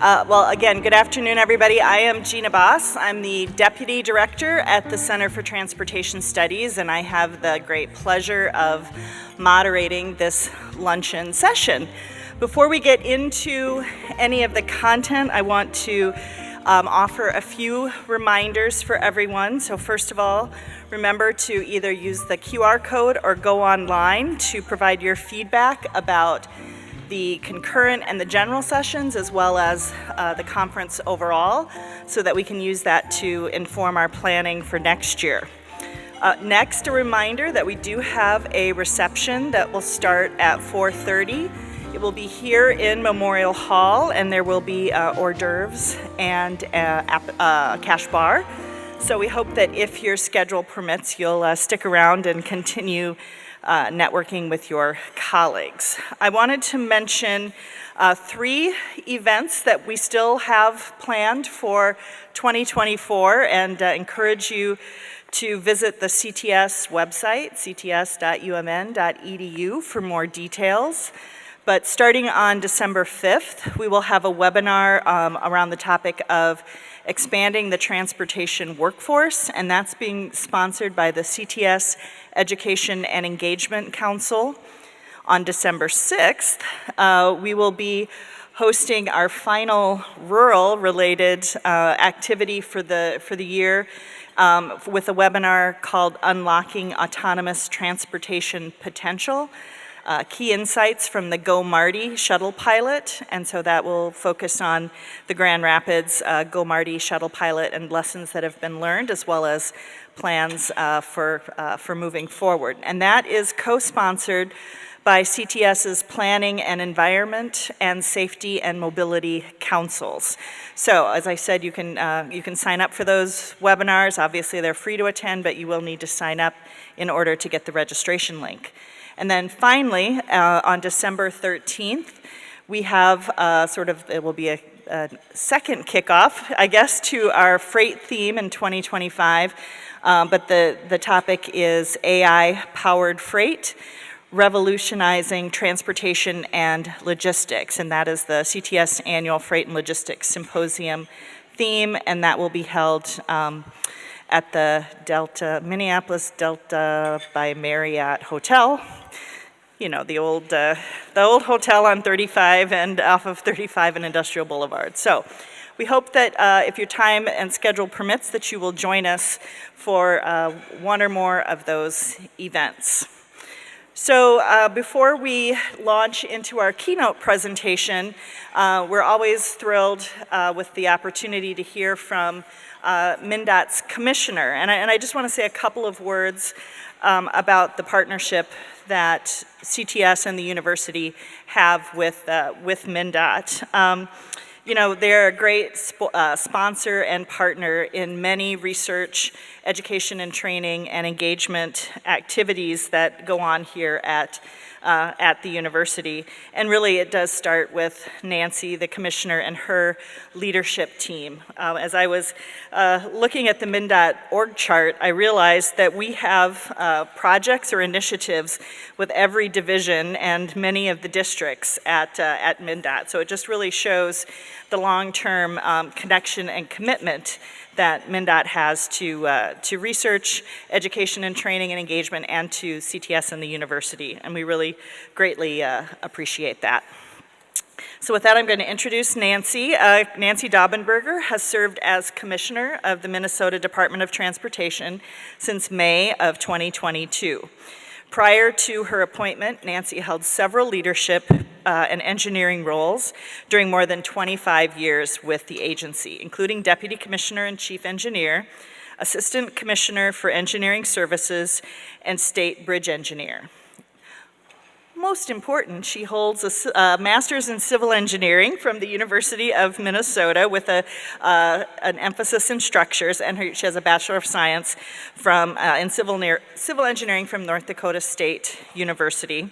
Well, again, good afternoon, everybody. I am Gina Baas. I'm the Deputy Director at the Center for Transportation Studies, and I have the great pleasure of moderating this luncheon session. Before we get into any of the content, I want to offer a few reminders for everyone. So first of all, remember to either use the QR code or go online to provide your feedback about the concurrent and the general sessions, as well as the conference overall, so that we can use that to inform our planning for next year. Next, a reminder that we do have a reception that will start at 4:30. It will be here in Memorial Hall, and there will be hors d'oeuvres and a cash bar. So we hope that if your schedule permits, you'll stick around and continue networking with your colleagues. I wanted to mention 3 events that we still have planned for 2024 and encourage you to visit the CTS website, cts.umn.edu, for more details. But starting on December 5th, we will have a webinar around the topic of expanding the transportation workforce, and that's being sponsored by the CTS Education and Engagement Council. On December 6th, we will be hosting our final rural-related activity for the year with a webinar called Unlocking Autonomous Transportation Potential. Key insights from the Go Marty shuttle pilot, and so that will focus on the Grand Rapids Go Marty shuttle pilot and lessons that have been learned, as well as plans for moving forward. And that is co-sponsored by CTS's Planning and Environment and Safety and Mobility Councils. So, as I said, you can sign up for those webinars. Obviously, they're free to attend, but you will need to sign up in order to get the registration link. And then finally, on December 13th, we have it will be a second kickoff, I guess, to our freight theme in 2025. But the topic is AI-powered freight, revolutionizing transportation and logistics. And that is the CTS Annual Freight and Logistics Symposium theme, and that will be held at the Minneapolis Delta by Marriott Hotel. You know, the old hotel on 35 and off of 35 and Industrial Boulevard. So we hope that if your time and schedule permits, that you will join us for one or more of those events. So before we launch into our keynote presentation, we're always thrilled with the opportunity to hear from MnDOT's commissioner. And I just want to say a couple of words about the partnership that CTS and the university have with MnDOT. You know, they're a great sponsor and partner in many research, education and training and engagement activities that go on here at the university. And really it does start with Nancy, the commissioner, and her leadership team. As I was looking at the MnDOT org chart, I realized that we have projects or initiatives with every division and many of the districts at MnDOT. So it just really shows the long-term connection and commitment that MnDOT has to research, education and training and engagement, and to CTS and the university, and we really greatly appreciate that. So with that, I'm going to introduce Nancy. Nancy Daubenberger has served as Commissioner of the Minnesota Department of Transportation since May of 2022. Prior to her appointment, Nancy held several leadership and engineering roles during more than 25 years with the agency, including Deputy Commissioner and Chief Engineer, Assistant Commissioner for Engineering Services, and State Bridge Engineer. Most important, she holds a Master's in Civil Engineering from the University of Minnesota with an emphasis in structures, and she has a Bachelor of Science in Civil Engineering from North Dakota State University.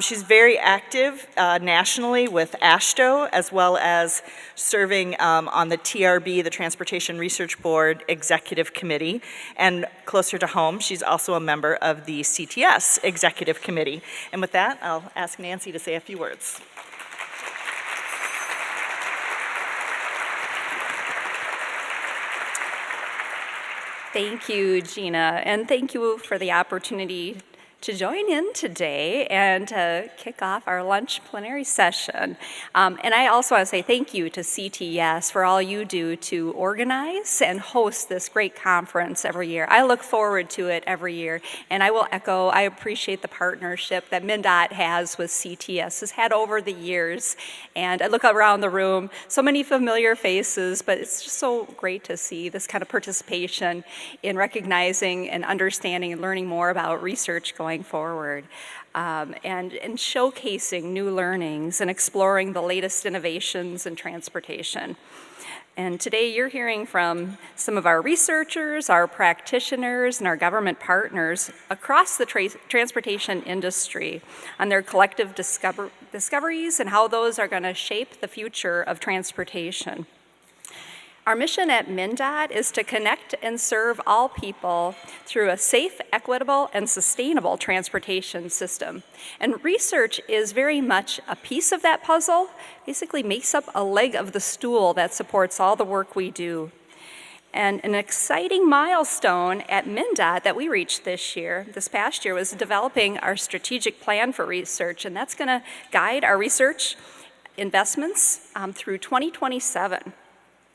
She's very active nationally with AASHTO, as well as serving on the TRB, the Transportation Research Board Executive Committee. And closer to home, she's also a member of the CTS Executive Committee. And with that, I'll ask Nancy to say a few words. Thank you, Gina, and thank you for the opportunity to join in today and to kick off our lunch plenary session. And I also want to say thank you to CTS for all you do to organize and host this great conference every year. I look forward to it every year, and I will echo, I appreciate the partnership that MnDOT has with CTS, has had over the years. And I look around the room, so many familiar faces, but it's just so great to see this kind of participation in recognizing and understanding and learning more about research going forward, and showcasing new learnings and exploring the latest innovations in transportation. And today you're hearing from some of our researchers, our practitioners, and our government partners across the transportation industry on their collective discoveries and how those are going to shape the future of transportation. Our mission at MnDOT is to connect and serve all people through a safe, equitable, and sustainable transportation system. And research is very much a piece of that puzzle, basically makes up a leg of the stool that supports all the work we do. And an exciting milestone at MnDOT that we reached this past year, was developing our strategic plan for research, and that's going to guide our research investments through 2027.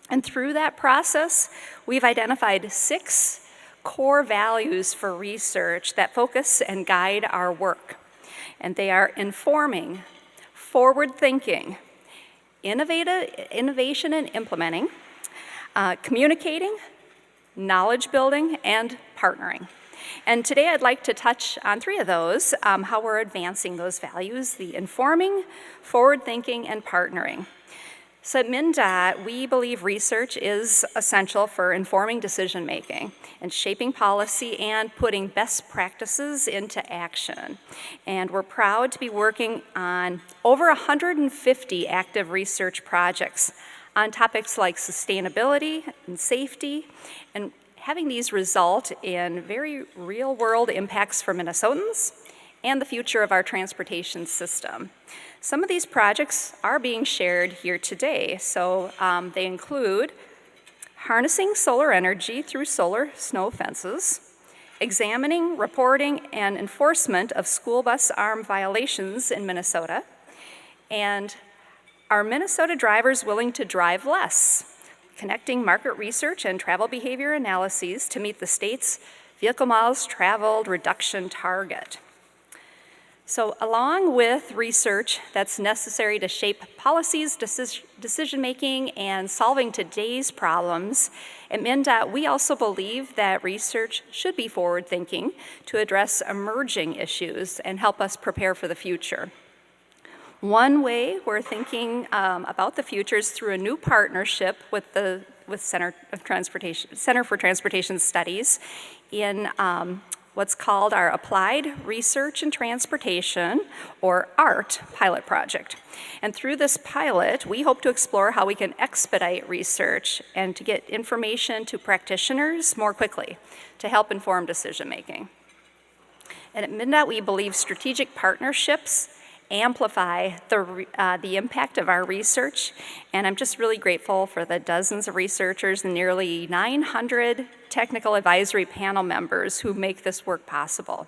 And through that process, we've identified 6 core values for research that focus and guide our work. And they are informing, forward-thinking, innovation and implementing, communicating, knowledge building, and partnering. And today I'd like to touch on 3 of those, how we're advancing those values: the informing, forward-thinking, and partnering. So at MnDOT, we believe research is essential for informing decision-making and shaping policy and putting best practices into action. And we're proud to be working on over 150 active research projects on topics like sustainability and safety, and having these result in very real-world impacts for Minnesotans and the future of our transportation system. Some of these projects are being shared here today. So they include harnessing solar energy through solar snow fences, examining, reporting, and enforcement of school bus arm violations in Minnesota, and are Minnesota drivers willing to drive less? Connecting market research and travel behavior analyses to meet the state's vehicle miles traveled reduction target. So along with research that's necessary to shape policies, decision-making, and solving today's problems, at MnDOT, we also believe that research should be forward-thinking to address emerging issues and help us prepare for the future. One way we're thinking about the future is through a new partnership with Center for Transportation Studies in what's called our Applied Research and Transportation, or ART, pilot project. And through this pilot, we hope to explore how we can expedite research and to get information to practitioners more quickly to help inform decision-making. And at MnDOT, we believe strategic partnerships amplify the impact of our research, and I'm just really grateful for the dozens of researchers and nearly 900 technical advisory panel members who make this work possible.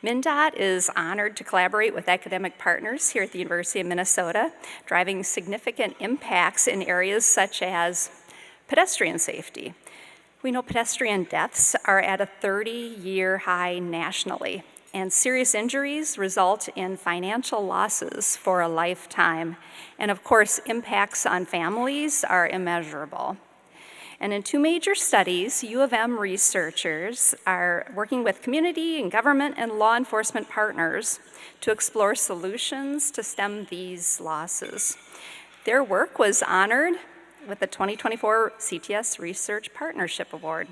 MnDOT is honored to collaborate with academic partners here at the University of Minnesota, driving significant impacts in areas such as pedestrian safety. We know pedestrian deaths are at a 30-year high nationally, and serious injuries result in financial losses for a lifetime. And of course, impacts on families are immeasurable. And in 2 major studies, U of M researchers are working with community and government and law enforcement partners to explore solutions to stem these losses. Their work was honored with the 2024 CTS Research Partnership Award.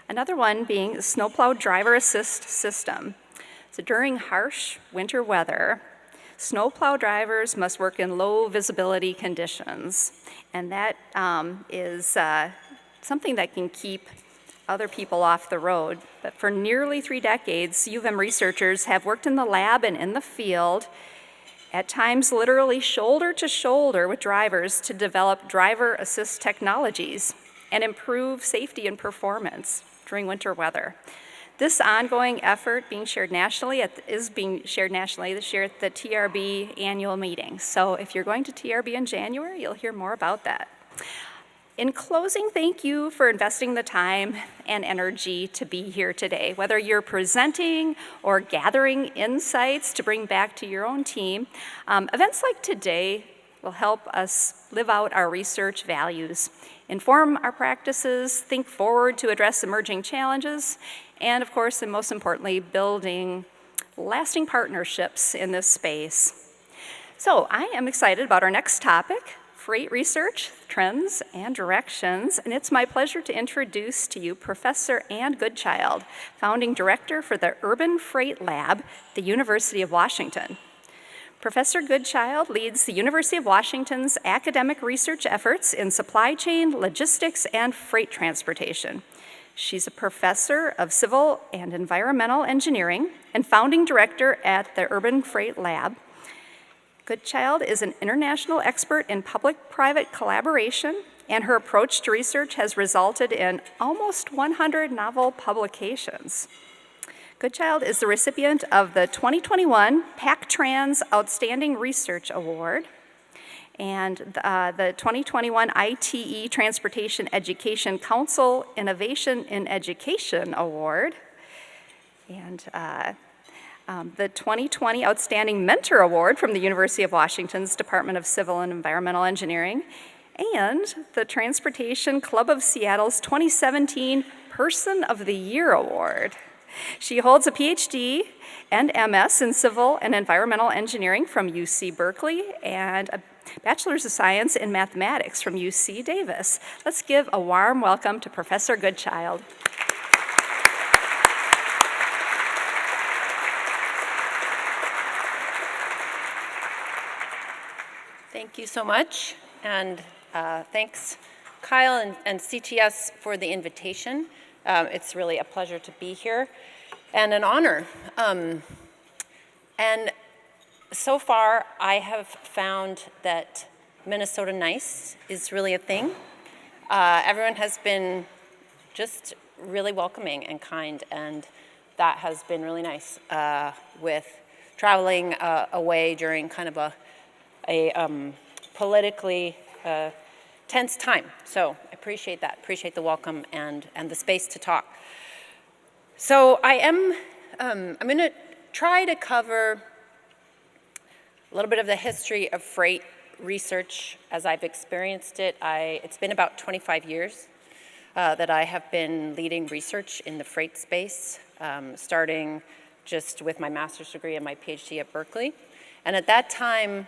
Another one being the Snowplow Driver Assist System. So during harsh winter weather, snowplow drivers must work in low visibility conditions, and that is something that can keep other people off the road. But for nearly 3 decades, U of M researchers have worked in the lab and in the field, at times literally shoulder to shoulder with drivers to develop driver assist technologies. and improve safety and performance during winter weather. This ongoing effort is being shared nationally this year at the TRB annual meeting. So if you're going to TRB in January, you'll hear more about that. In closing, thank you for investing the time and energy to be here today. Whether you're presenting or gathering insights to bring back to your own team, events like today will help us live out our research values, inform our practices, think forward to address emerging challenges, and of course, and most importantly, building lasting partnerships in this space. So I am excited about our next topic, freight research, trends, and directions, and it's my pleasure to introduce to you Professor Ann Goodchild, Founding Director for the Urban Freight Lab at the University of Washington. Professor Goodchild leads the University of Washington's academic research efforts in supply chain, logistics, and freight transportation. She's a professor of civil and environmental engineering and founding director at the Urban Freight Lab. Goodchild is an international expert in public-private collaboration, and her approach to research has resulted in almost 100 novel publications. Goodchild is the recipient of the 2021 PAC-Trans Outstanding Research Award and the 2021 ITE Transportation Education Council Innovation in Education Award, and the 2020 Outstanding Mentor Award from the University of Washington's Department of Civil and Environmental Engineering, and the Transportation Club of Seattle's 2017 Person of the Year Award. She holds a PhD and MS in Civil and Environmental Engineering from UC Berkeley and a Bachelor's of Science in Mathematics from UC Davis. Let's give a warm welcome to Professor Goodchild. Thank you so much, and thanks, Kyle and CTS for the invitation. It's really a pleasure to be here and an honor. And so far, I have found that Minnesota nice is really a thing. Everyone has been just really welcoming and kind, and that has been really nice with traveling away during kind of a politically tense time. So I appreciate that, appreciate the welcome and the space to talk. So I'm going to try to cover a little bit of the history of freight research as I've experienced it. It's been about 25 years that I have been leading research in the freight space, starting just with my master's degree and my PhD at Berkeley. And at that time,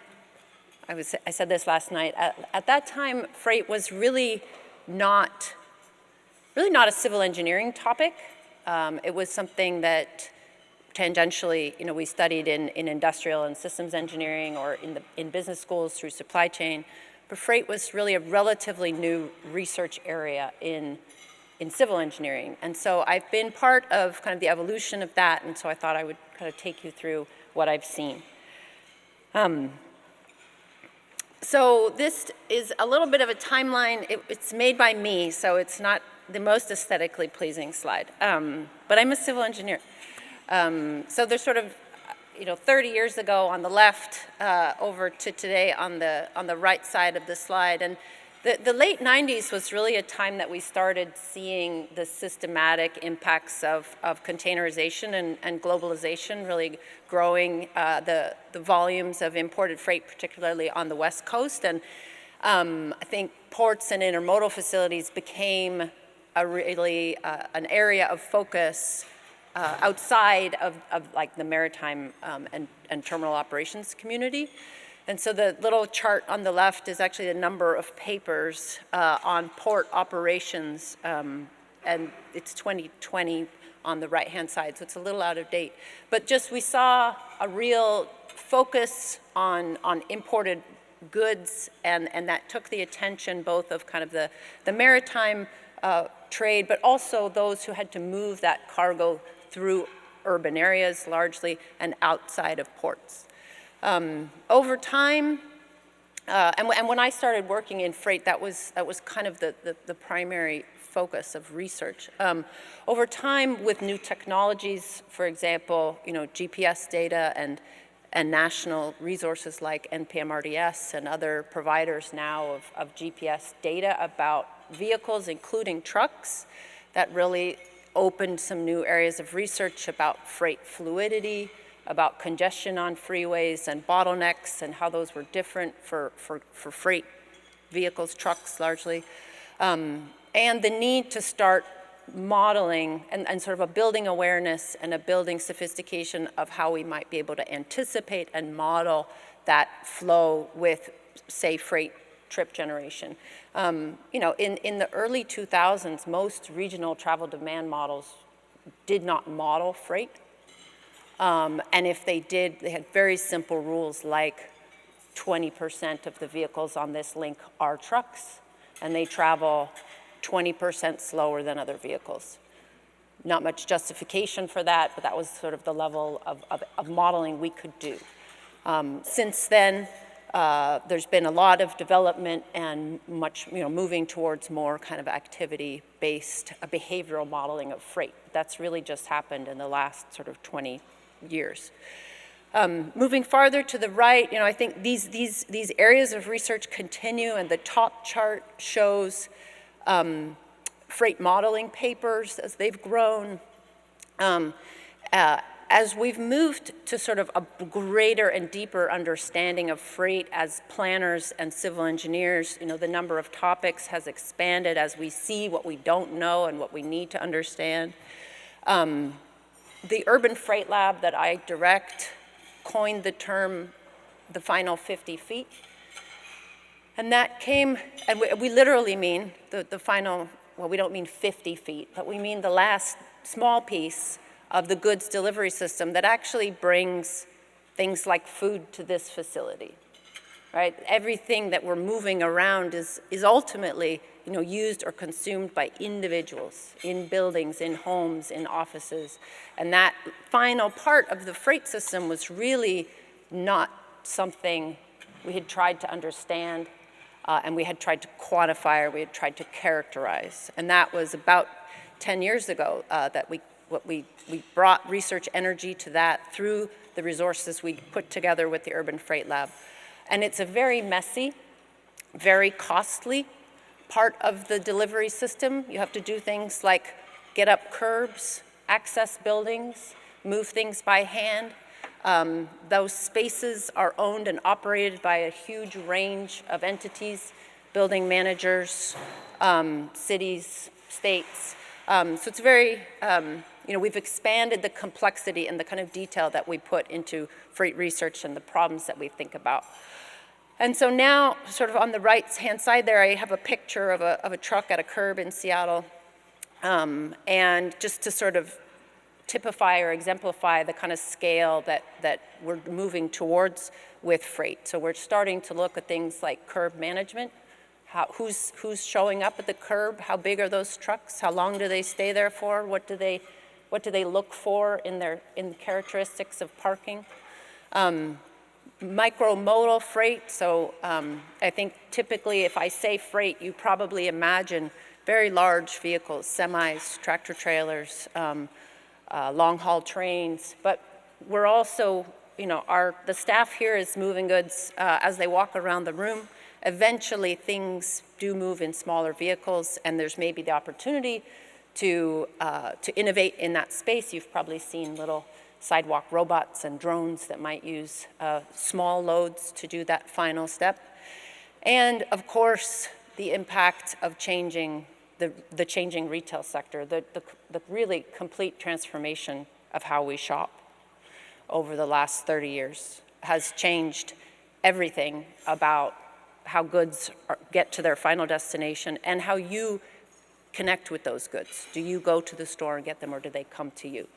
I said this last night, at that time, freight was really not a civil engineering topic. It was something that tangentially, we studied in industrial and systems engineering or in business schools through supply chain. But freight was really a relatively new research area in civil engineering. And so I've been part of kind of the evolution of that, and so I thought I would kind of take you through what I've seen. So this is a little bit of a timeline. It's made by me, so it's not the most aesthetically pleasing slide. But I'm a civil engineer. So there's sort of, 30 years ago on the left, over to today on the right side of the slide. And the late 90s was really a time that we started seeing the systematic impacts of containerization and globalization really growing the volumes of imported freight, particularly on the West Coast. And I think ports and intermodal facilities became an area of focus outside of like the maritime and terminal operations community. And so the little chart on the left is actually the number of papers on port operations, and it's 2020 on the right-hand side, so it's a little out of date. But just we saw a real focus on imported goods, and that took the attention both of kind of the maritime trade, but also those who had to move that cargo through urban areas largely and outside of ports. Over time, And when I started working in freight, that was kind of the primary focus of research. Over time, with new technologies, for example, GPS data and national resources like NPM-RDS and other providers now of GPS data about vehicles, including trucks, that really opened some new areas of research about freight fluidity, about congestion on freeways and bottlenecks and how those were different for freight vehicles, trucks largely, and the need to start modeling and sort of a building awareness and a building sophistication of how we might be able to anticipate and model that flow with, say, freight trip generation. In the early 2000s, most regional travel demand models did not model freight. And if they did, they had very simple rules like 20% of the vehicles on this link are trucks, and they travel 20% slower than other vehicles. Not much justification for that, but that was sort of the level of modeling we could do. Since then, there's been a lot of development and much, moving towards more kind of activity-based behavioral modeling of freight. That's really just happened in the last sort of 20 years. Moving farther to the right, I think these areas of research continue, and the top chart shows freight modeling papers as they've grown. As we've moved to sort of a greater and deeper understanding of freight as planners and civil engineers, the number of topics has expanded as we see what we don't know and what we need to understand. The Urban Freight Lab that I direct coined the term the final 50 feet. And that came, and we literally mean the final, well, we don't mean 50 feet, but we mean the last small piece of the goods delivery system that actually brings things like food to this facility, right? Everything that we're moving around is ultimately, used or consumed by individuals in buildings, in homes, in offices. And that final part of the freight system was really not something we had tried to understand, and we had tried to quantify, or we had tried to characterize. And that was about 10 years ago that we brought research energy to that through the resources we put together with the Urban Freight Lab. And it's a very messy, very costly part of the delivery system. You have to do things like get up curbs, access buildings, move things by hand. Those spaces are owned and operated by a huge range of entities, building managers, cities, states. So it's very, we've expanded the complexity and the kind of detail that we put into freight research and the problems that we think about. And so now, sort of on the right-hand side there, I have a picture of a truck at a curb in Seattle. And just to sort of typify or exemplify the kind of scale that we're moving towards with freight. So we're starting to look at things like curb management. Who's showing up at the curb? How big are those trucks? How long do they stay there for? What do they look for in characteristics of parking? Micromodal freight. So I think typically if I say freight, you probably imagine very large vehicles, semis, tractor trailers, long-haul trains. But we're also, the staff here is moving goods as they walk around the room. Eventually, things do move in smaller vehicles, and there's maybe the opportunity to innovate in that space. You've probably seen little sidewalk robots and drones that might use small loads to do that final step. And of course, the impact of changing the changing retail sector, the really complete transformation of how we shop over the last 30 years has changed everything about how goods get to their final destination and how you connect with those goods. Do you go to the store and get them, or do they come to you?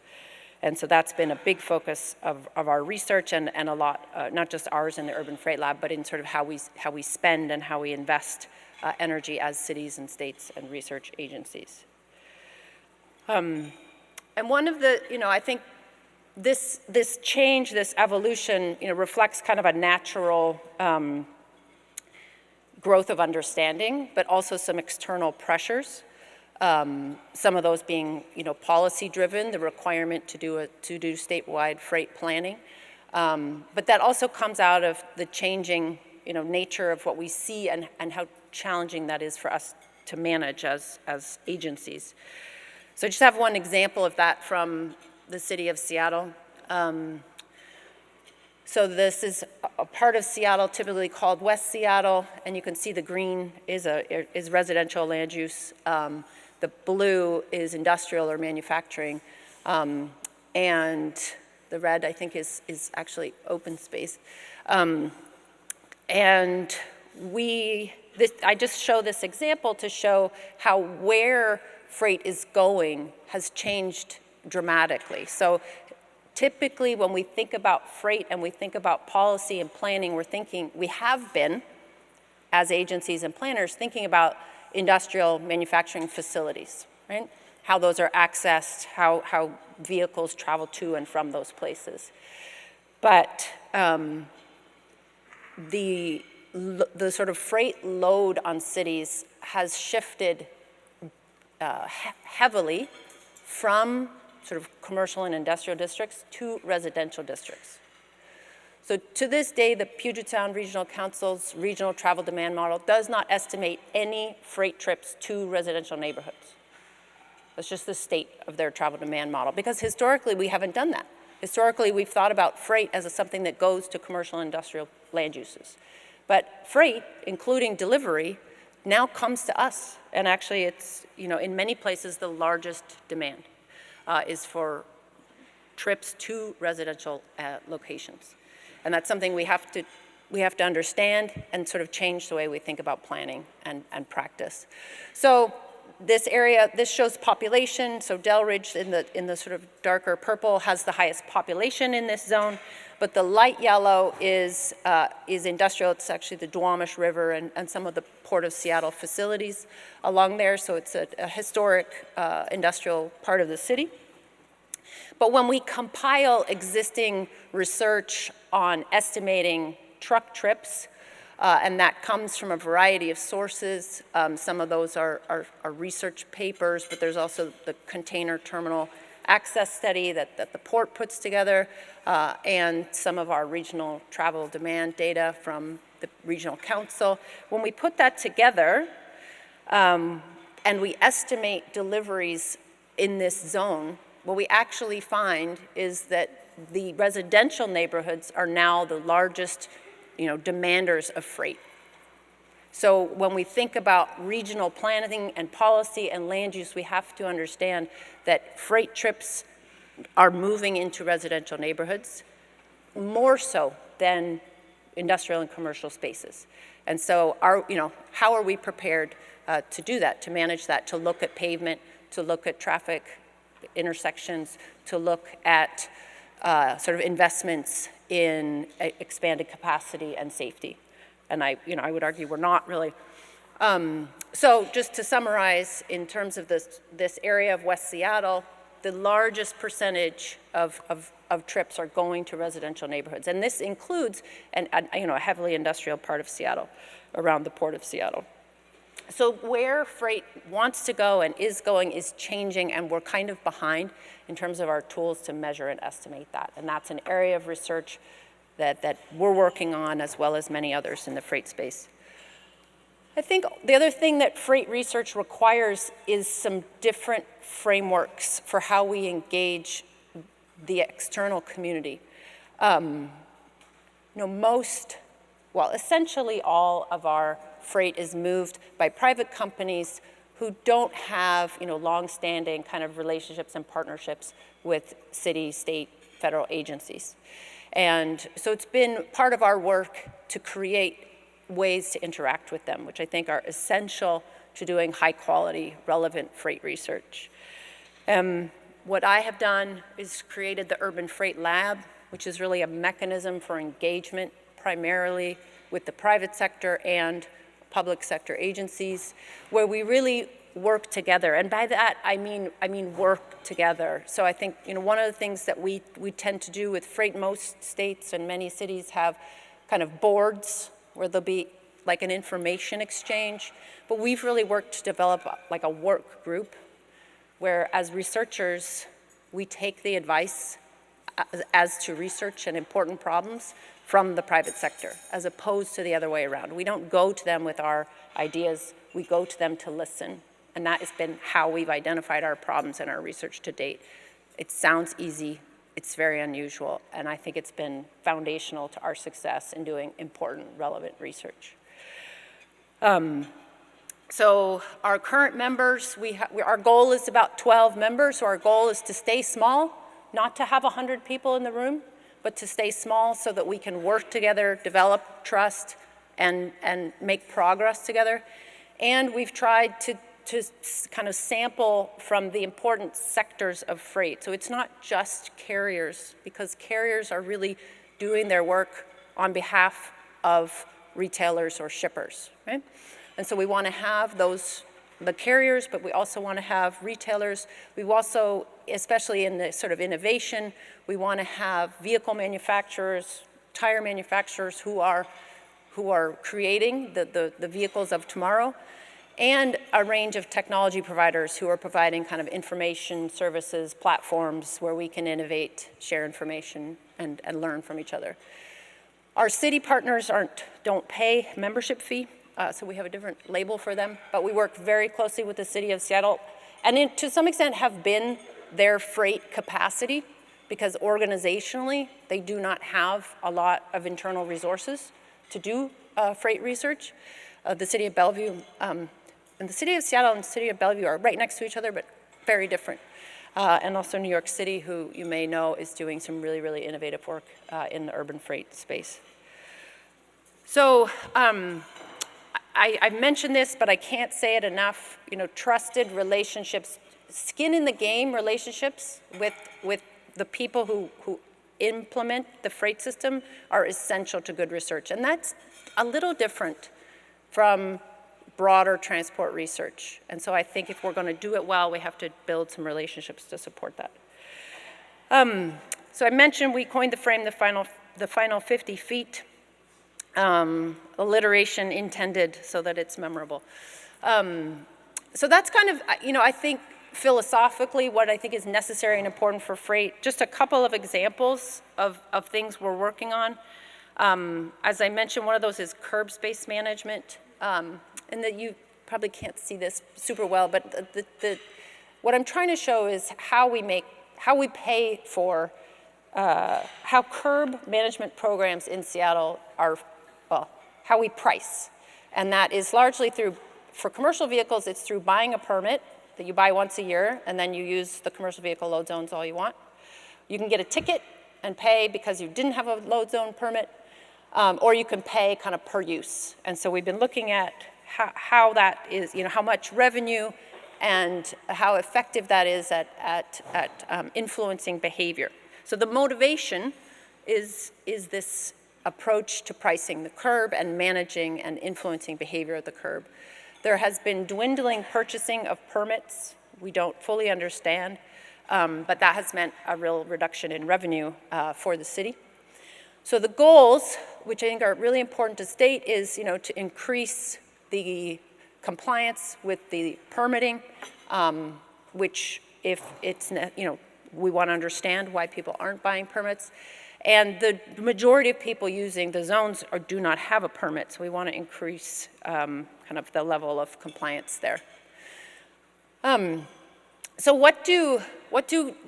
And so that's been a big focus of our research and a lot, not just ours in the Urban Freight Lab, but in sort of how we spend and how we invest energy as cities and states and research agencies. And one of the, I think this change, this evolution, reflects kind of a natural growth of understanding, but also some external pressures. Some of those being, policy-driven, the requirement to do statewide freight planning. But that also comes out of the changing, nature of what we see and how challenging that is for us to manage as agencies. So I just have one example of that from the city of Seattle. So this is a part of Seattle typically called West Seattle, and you can see the green is residential land use. The blue is industrial or manufacturing, and the red, I think, is actually open space. And I just show this example to show how where freight is going has changed dramatically. So typically when we think about freight and we think about policy and planning, we have been, as agencies and planners, thinking about industrial manufacturing facilities, right? How those are accessed, how vehicles travel to and from those places. But the sort of freight load on cities has shifted heavily from sort of commercial and industrial districts to residential districts. So to this day, the Puget Sound Regional Council's regional travel demand model does not estimate any freight trips to residential neighborhoods. That's just the state of their travel demand model, because historically we haven't done that. Historically, we've thought about freight as something that goes to commercial and industrial land uses. But freight, including delivery, now comes to us. And actually it's, in many places the largest demand is for trips to residential locations. And that's something we have to understand and sort of change the way we think about planning and practice. So this area, this shows population. So Delridge in the sort of darker purple has the highest population in this zone, but the light yellow is industrial. It's actually the Duwamish River and some of the Port of Seattle facilities along there. So it's a historic industrial part of the city. But when we compile existing research on estimating truck trips, and that comes from a variety of sources. Some of those are research papers, but there's also the container terminal access study that the port puts together, and some of our regional travel demand data from the regional council. When we put that together, and we estimate deliveries in this zone, what we actually find is that the residential neighborhoods are now the largest, demanders of freight. So when we think about regional planning and policy and land use, we have to understand that freight trips are moving into residential neighborhoods more so than industrial and commercial spaces. And so how are we prepared to do that, to manage that, to look at pavement, to look at traffic intersections, to look at sort of investments in expanded capacity and safety. And I would argue we're not really. So just to summarize, in terms of this area of West Seattle, the largest percentage of trips are going to residential neighborhoods. And this includes a heavily industrial part of Seattle, around the Port of Seattle. So where freight wants to go and is going is changing, and we're kind of behind in terms of our tools to measure and estimate that. And that's an area of research that we're working on, as well as many others in the freight space. I think the other thing that freight research requires is some different frameworks for how we engage the external community. Essentially all of our freight is moved by private companies who don't have, long-standing kind of relationships and partnerships with city, state, federal agencies. And so it's been part of our work to create ways to interact with them, which I think are essential to doing high-quality, relevant freight research. What I have done is created the Urban Freight Lab, which is really a mechanism for engagement primarily with the private sector and public sector agencies, where we really work together. And by that, I mean work together. So I think, one of the things that we tend to do with freight, most states and many cities have kind of boards where there'll be like an information exchange, but we've really worked to develop like a work group where as researchers, we take the advice as to research and important problems from the private sector, as opposed to the other way around. We don't go to them with our ideas, we go to them to listen. And that has been how we've identified our problems in our research to date. It sounds easy, it's very unusual, and I think it's been foundational to our success in doing important, relevant research. So our current members, our goal is about 12 members, so our goal is to stay small, not to have 100 people in the room, but to stay small so that we can work together, develop trust, and make progress together. And we've tried to kind of sample from the important sectors of freight. So it's not just carriers, because carriers are really doing their work on behalf of retailers or shippers, right? And so we want to have the carriers, but we also want to have retailers. We also, especially in the sort of innovation, we want to have vehicle manufacturers, tire manufacturers who are creating the vehicles of tomorrow, and a range of technology providers who are providing kind of information services, platforms where we can innovate, share information, and learn from each other. Our city partners don't pay membership fee, so we have a different label for them, but we work very closely with the city of Seattle, and to some extent have been their freight capacity, because organizationally, they do not have a lot of internal resources to do freight research. The city of Bellevue, and the city of Seattle and the city of Bellevue are right next to each other, but very different. And also New York City, who you may know is doing some really, really innovative work in the urban freight space. So I mentioned this, but I can't say it enough. Trusted relationships, skin in the game relationships with the people who implement the freight system are essential to good research. And that's a little different from broader transport research. And so I think if we're going to do it well, we have to build some relationships to support that. So I mentioned we coined the frame, the final 50 feet. Alliteration intended so that it's memorable. So that's kind of, I think philosophically what I think is necessary and important for freight. Just a couple of examples of things we're working on. As I mentioned, one of those is curb space management. And that you probably can't see this super well, but what I'm trying to show is how we pay for, how curb management programs in Seattle are, well, how we price. And that is largely for commercial vehicles, it's through buying a permit that you buy once a year, and then you use the commercial vehicle load zones all you want. You can get a ticket and pay because you didn't have a load zone permit, or you can pay kind of per use. And so we've been looking at how that is, how much revenue and how effective that is at influencing behavior. So the motivation is this approach to pricing the curb and managing and influencing behavior of the curb. There has been dwindling purchasing of permits. We don't fully understand, but that has meant a real reduction in revenue for the city. So the goals, which I think are really important to state, is to increase the compliance with the permitting, which if it's, we want to understand why people aren't buying permits. And the majority of people using the zones do not have a permit, so we want to increase kind of the level of compliance there. So what do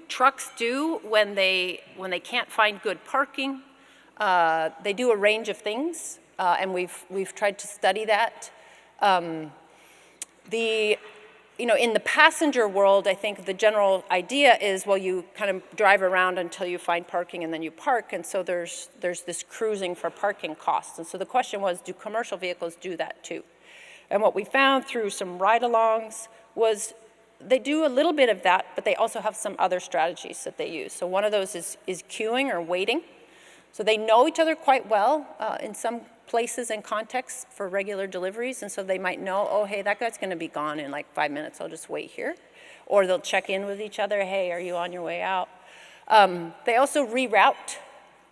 trucks do when they can't find good parking? They do a range of things, and we've tried to study that. In the passenger world, I think the general idea is, well, you kind of drive around until you find parking and then you park, and so there's this cruising for parking costs. And so the question was, do commercial vehicles do that too? And what we found through some ride-alongs was they do a little bit of that, but they also have some other strategies that they use. So one of those is queuing or waiting. So they know each other quite well in some places and contexts for regular deliveries, and so they might know, oh, hey, that guy's going to be gone in like 5 minutes, I'll just wait here. Or they'll check in with each other, hey, are you on your way out? They also reroute.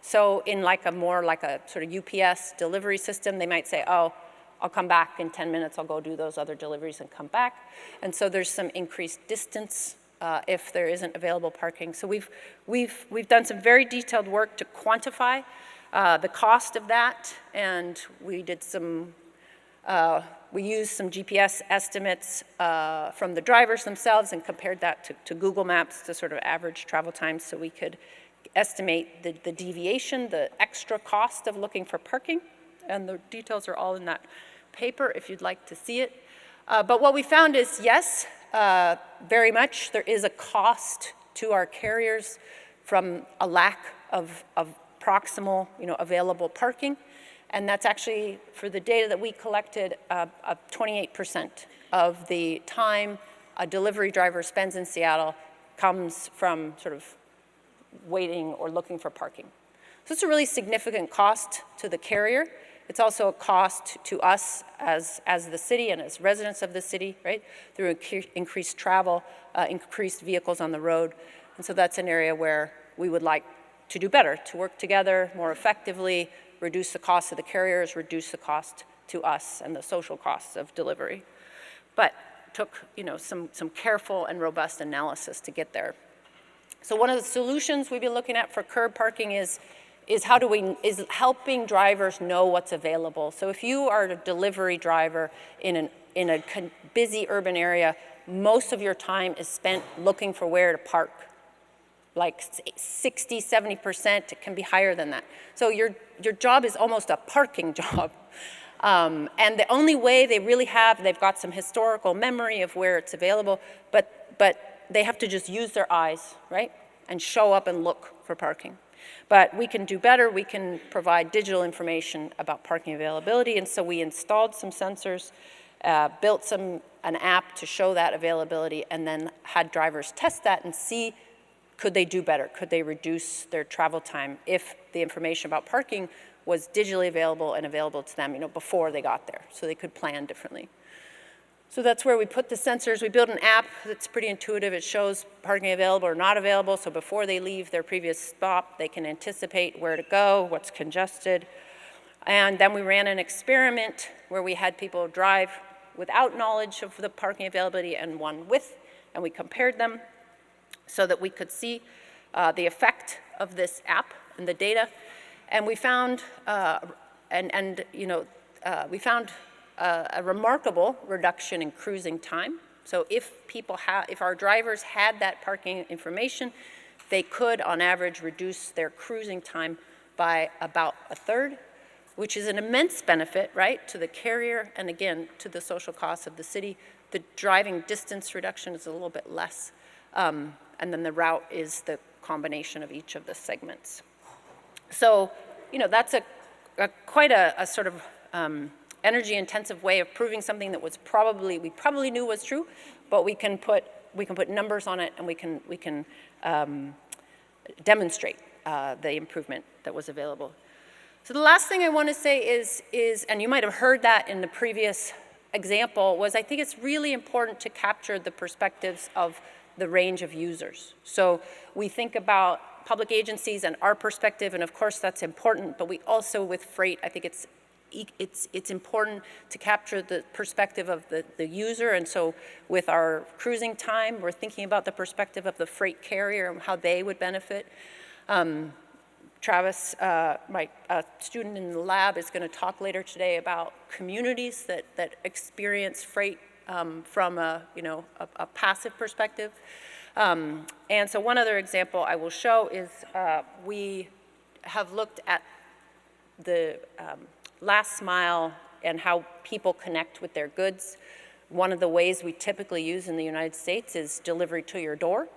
So in like a sort of UPS delivery system, they might say, oh, I'll come back in 10 minutes, I'll go do those other deliveries and come back. And so there's some increased distance if there isn't available parking. So we've done some very detailed work to quantify the cost of that, and we did some, we used some GPS estimates from the drivers themselves and compared that to Google Maps to sort of average travel times so we could estimate the deviation, the extra cost of looking for parking, and the details are all in that paper if you'd like to see it. But what we found is, yes, very much there is a cost to our carriers from a lack of proximal, available parking. And that's actually, for the data that we collected, 28% of the time a delivery driver spends in Seattle comes from sort of waiting or looking for parking. So it's a really significant cost to the carrier. It's also a cost to us as the city and as residents of the city, right? Through increased travel, increased vehicles on the road. And so that's an area where we would like to do better, to work together more effectively, reduce the cost of the carriers, reduce the cost to us and the social costs of delivery. But it took, some careful and robust analysis to get there. So one of the solutions we've been looking at for curb parking is helping drivers know what's available. So if you are a delivery driver in a busy urban area, most of your time is spent looking for where to park. Like 60, 70%, it can be higher than that. So your job is almost a parking job. And the only way they really have, they've got some historical memory of where it's available, but they have to just use their eyes, right? And show up and look for parking. But we can do better. We can provide digital information about parking availability. And so we installed some sensors, built an app to show that availability, and then had drivers test that and see, could they do better? Could they reduce their travel time if the information about parking was digitally available and available to them, before they got there, so they could plan differently. So that's where we put the sensors. We built an app that's pretty intuitive. It shows parking available or not available, so before they leave their previous stop, they can anticipate where to go, what's congested. And then we ran an experiment where we had people drive without knowledge of the parking availability and one with, and we compared them so that we could see the effect of this app and the data. And we found, we found a remarkable reduction in cruising time. So if our drivers had that parking information, they could, on average, reduce their cruising time by about a third, which is an immense benefit, right, to the carrier and, again, to the social costs of the city. The driving distance reduction is a little bit less, and then the route is the combination of each of the segments. So, that's quite a sort of energy-intensive way of proving something that we probably knew was true, but we can put numbers on it, and we can demonstrate the improvement that was available. So the last thing I want to say is, and you might have heard that in the previous example, was I think it's really important to capture the perspectives of the range of users. So we think about public agencies and our perspective, and of course that's important, but we also, with freight, I think it's important to capture the perspective of the user. And so with our cruising time, we're thinking about the perspective of the freight carrier and how they would benefit. Travis, my student in the lab, is going to talk later today about communities that experience freight from a passive perspective. And so one other example I will show is we have looked at the last mile and how people connect with their goods. One of the ways we typically use in the United States is delivery to your door.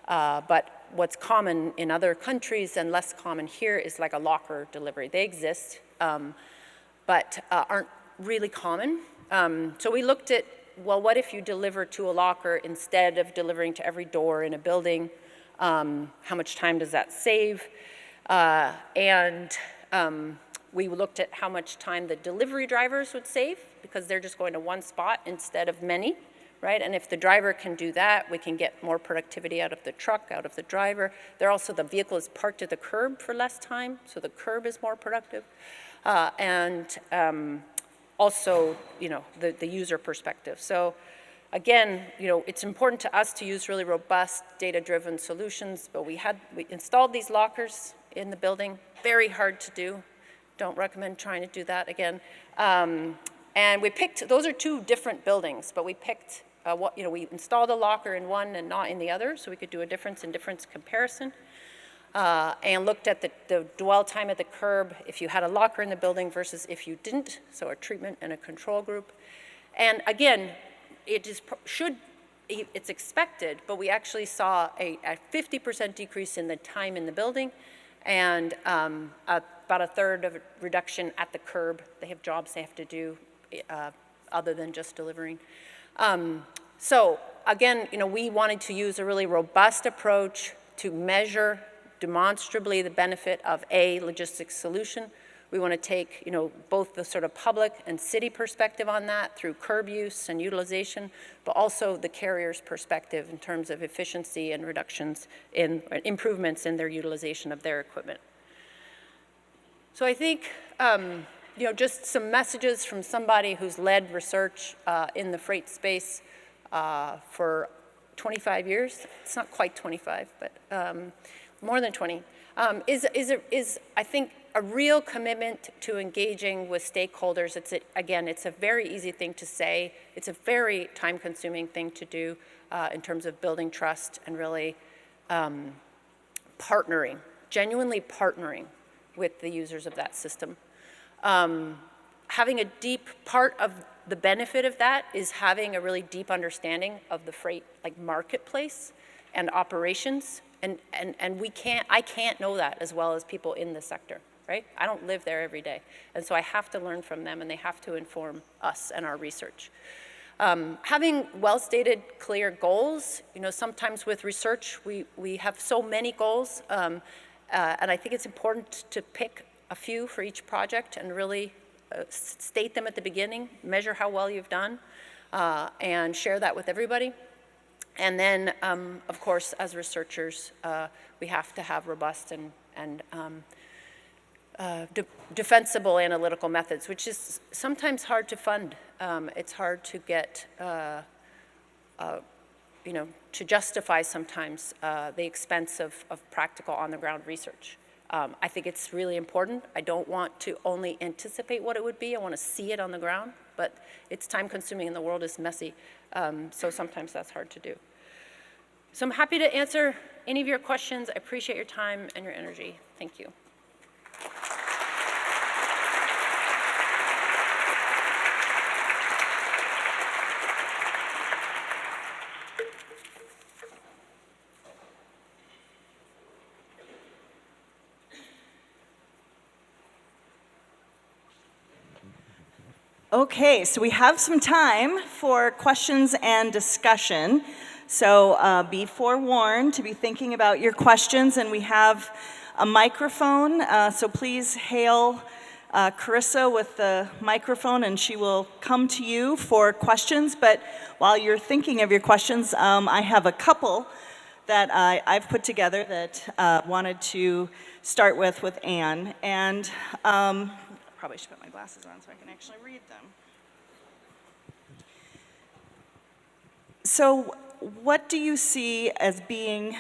But what's common in other countries and less common here is like a locker delivery. They exist, but aren't really common. So we looked at, well, what if you deliver to a locker instead of delivering to every door in a building? How much time does that save? We looked at how much time the delivery drivers would save, because they're just going to one spot instead of many, right? And if the driver can do that, we can get more productivity out of the truck, out of the driver. The vehicle is parked at the curb for less time, so the curb is more productive. also, the user perspective. So again, it's important to us to use really robust data-driven solutions, but we installed these lockers in the building, very hard to do. Don't recommend trying to do that again. And we picked, those are two different buildings, but we picked, we installed a locker in one and not in the other, so we could do a difference in difference comparison. And looked at the dwell time at the curb if you had a locker in the building versus if you didn't, so a treatment and a control group. And again, it's expected, but we actually saw a 50% decrease in the time in the building and about a third of a reduction at the curb. They have jobs they have to do other than just delivering. So again, we wanted to use a really robust approach to measure demonstrably the benefit of a logistics solution. We want to take, both the sort of public and city perspective on that through curb use and utilization, but also the carrier's perspective in terms of efficiency and reductions in improvements in their utilization of their equipment. So I think, just some messages from somebody who's led research in the freight space for 25 years. It's not quite 25, but more than 20, is I think a real commitment to engaging with stakeholders. It's a very easy thing to say. It's a very time-consuming thing to do in terms of building trust and really partnering, genuinely partnering with the users of that system. Having a deep part of the benefit of that is having a really deep understanding of the freight marketplace and operations. And I can't know that as well as people in the sector, right? I don't live there every day. And so I have to learn from them and they have to inform us and our research. Having well-stated, clear goals, sometimes with research, we have so many goals. And I think it's important to pick a few for each project and really state them at the beginning, measure how well you've done, and share that with everybody. And then, of course, as researchers, we have to have robust and defensible analytical methods, which is sometimes hard to fund. It's hard to get, to justify sometimes the expense of practical on-the-ground research. I think it's really important. I don't want to only anticipate what it would be. I want to see it on the ground, but it's time-consuming and the world is messy, so sometimes that's hard to do. So I'm happy to answer any of your questions. I appreciate your time and your energy. Thank you. Okay, so we have some time for questions and discussion. So be forewarned to be thinking about your questions, and we have a microphone, so please hail Carissa with the microphone and she will come to you for questions. But while you're thinking of your questions, I have a couple that I've put together that wanted to start with Anne. And probably should put my glasses on so I can actually read them. So what do you see as being,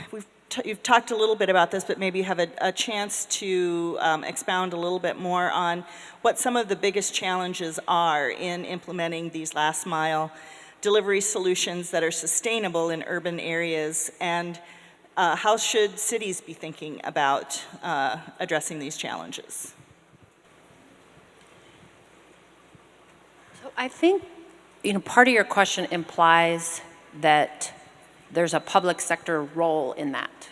you've talked a little bit about this, but maybe you have a chance to expound a little bit more on what some of the biggest challenges are in implementing these last mile delivery solutions that are sustainable in urban areas, and how should cities be thinking about addressing these challenges? So I think, part of your question implies that there's a public sector role in that.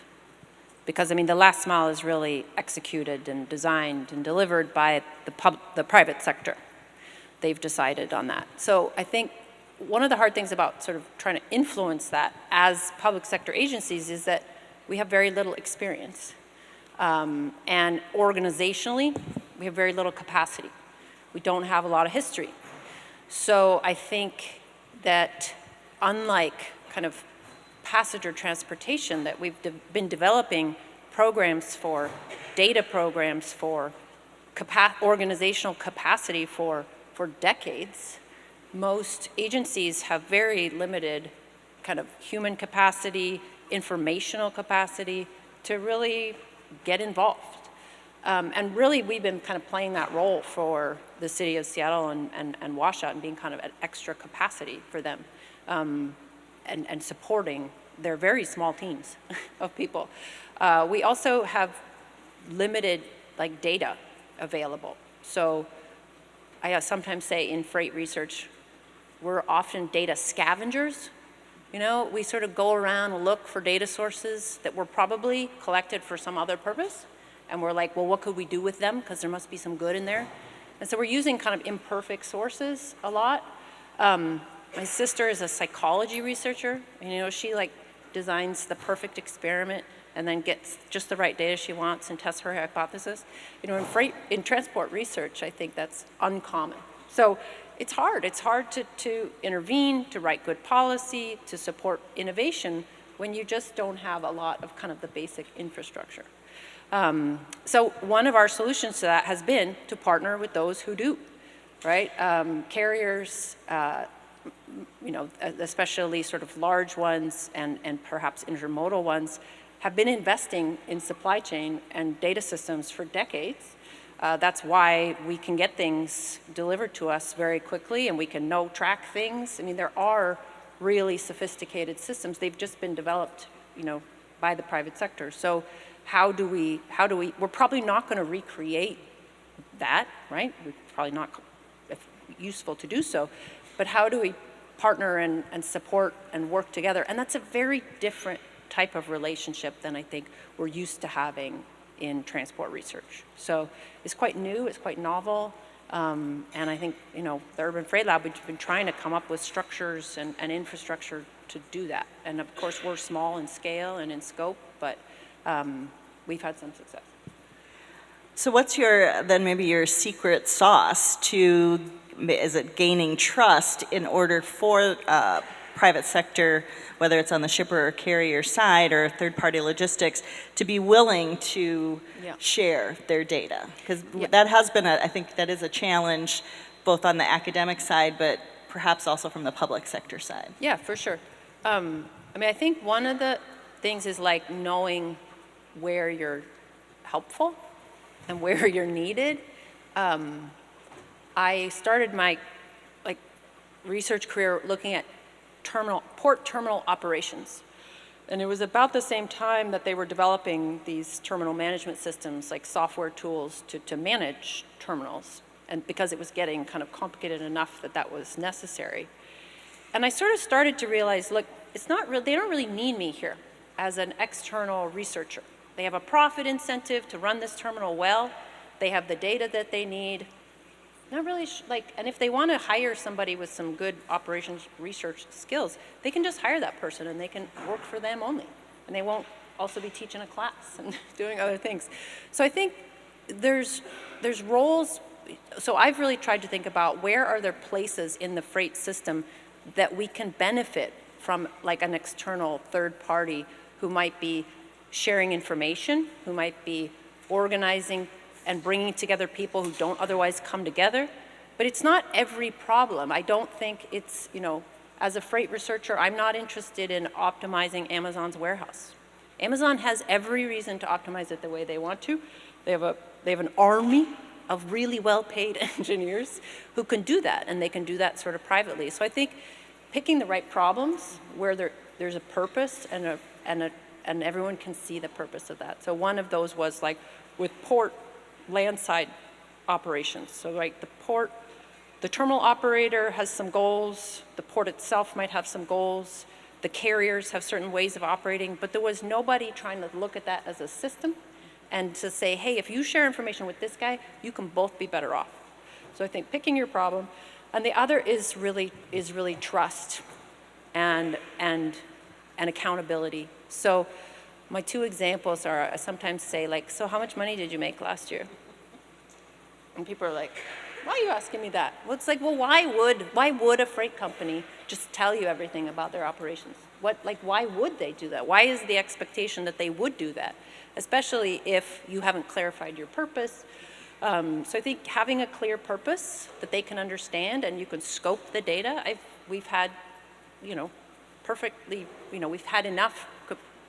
Because, the last mile is really executed and designed and delivered by the private sector. They've decided on that. So I think one of the hard things about sort of trying to influence that as public sector agencies is that we have very little experience. And organizationally, we have very little capacity. We don't have a lot of history. So I think that unlike kind of passenger transportation, that we've been developing programs for, data programs for organizational capacity for for decades, most agencies have very limited kind of human capacity, informational capacity to really get involved. And really, we've been kind of playing that role for the city of Seattle and Washout and being kind of an extra capacity for them and supporting their very small teams of people. We also have limited like data available. So I sometimes say in freight research, we're often data scavengers. You know, we sort of go around and look for data sources that were probably collected for some other purpose. And we're like, well, what could we do with them? Because there must be some good in there. And so we're using kind of imperfect sources a lot. My sister is a psychology researcher. And, you know, she like designs the perfect experiment and then gets just the right data she wants and tests her hypothesis. You know, in transport research, I think that's uncommon. So it's hard. It's hard to intervene, to write good policy, to support innovation when you just don't have a lot of kind of the basic infrastructure. So one of our solutions to that has been to partner with those who do, right? Carriers, you know, especially sort of large ones and perhaps intermodal ones, have been investing in supply chain and data systems for decades. That's why we can get things delivered to us very quickly and we can track things. I mean, there are really sophisticated systems. They've just been developed, you know, by the private sector. So how do we, we're probably not going to recreate that, right? It's probably not useful to do so, but how do we partner and support and work together? And that's a very different type of relationship than I think we're used to having in transport research. So it's quite new, it's quite novel, and I think, you know, the Urban Freight Lab, we've been trying to come up with structures and infrastructure to do that. And of course, we're small in scale and in scope, but we've had some success. So what's maybe your secret sauce to, is it gaining trust in order for private sector, whether it's on the shipper or carrier side or third-party logistics, to be willing to share their data? Because that has been, I think that is a challenge both on the academic side, but perhaps also from the public sector side. Yeah, for sure. I mean, I think one of the things is like knowing where you're helpful and where you're needed. I started my research career looking at port terminal operations. And it was about the same time that they were developing these terminal management systems, like software tools to manage terminals. And because it was getting kind of complicated enough that was necessary. And I sort of started to realize, look, it's not real, they don't really need me here as an external researcher. They have a profit incentive to run this terminal well. They have the data that they need. Not really, and if they want to hire somebody with some good operations research skills, they can just hire that person and they can work for them only. And they won't also be teaching a class and doing other things. So I think there's roles. So I've really tried to think about where are there places in the freight system that we can benefit from, like an external third party who might be sharing information, who might be organizing and bringing together people who don't otherwise come together. But it's not every problem. I don't think it's, you know, as a freight researcher, I'm not interested in optimizing Amazon's warehouse. Amazon has every reason to optimize it the way they want to. They have an army of really well-paid engineers who can do that, and they can do that sort of privately. So I think picking the right problems where there's a purpose and everyone can see the purpose of that. So one of those was like with port landside operations. So like the terminal operator has some goals, the port itself might have some goals, the carriers have certain ways of operating, but there was nobody trying to look at that as a system and to say, hey, if you share information with this guy, you can both be better off. So I think picking your problem, and the other is really trust and accountability. So my two examples are, I sometimes say, like, so how much money did you make last year? And people are like, why are you asking me that? Well, it's like, well, why would a freight company just tell you everything about their operations? Why would they do that? Why is the expectation that they would do that? Especially if you haven't clarified your purpose, So I think having a clear purpose that they can understand and you can scope the data. We've had, we've had enough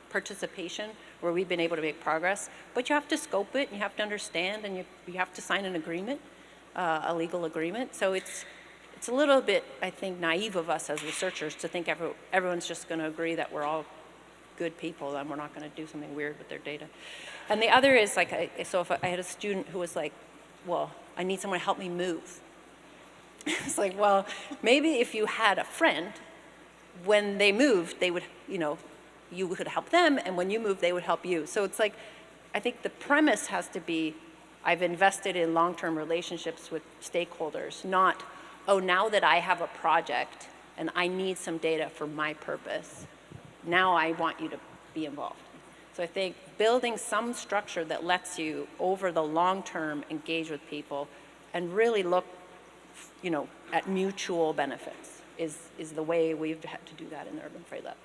participation where we've been able to make progress, but you have to scope it and you have to understand and you have to sign an agreement, a legal agreement. So it's a little bit, I think, naive of us as researchers to think everyone's just going to agree that we're all good people and we're not going to do something weird with their data. And the other is so if I had a student who was like, well, I need someone to help me move. It's like, well, maybe if you had a friend, when they moved, they would, you could help them, and when you moved, they would help you. So it's like, I think the premise has to be, I've invested in long-term relationships with stakeholders, not, oh, now that I have a project and I need some data for my purpose, now I want you to be involved. So I think building some structure that lets you, over the long term, engage with people and really look, at mutual benefits is the way we've had to do that in the Urban Freight Lab.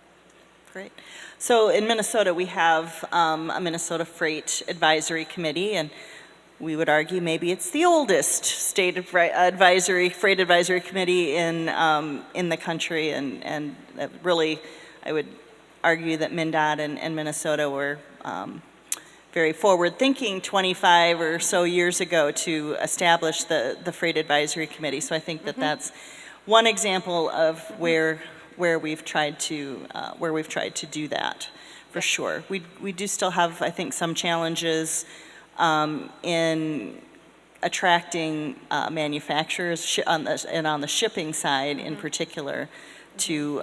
Great. So in Minnesota, we have a Minnesota Freight Advisory Committee, and we would argue maybe it's the oldest state freight advisory committee in the country, and really, I would argue that MnDOT and Minnesota were very forward-thinking 25 or so years ago to establish the Freight Advisory Committee. So I think that that's one example of where we've tried to do that, for sure. We do still have, I think, some challenges in attracting manufacturers on the shipping side in particular, to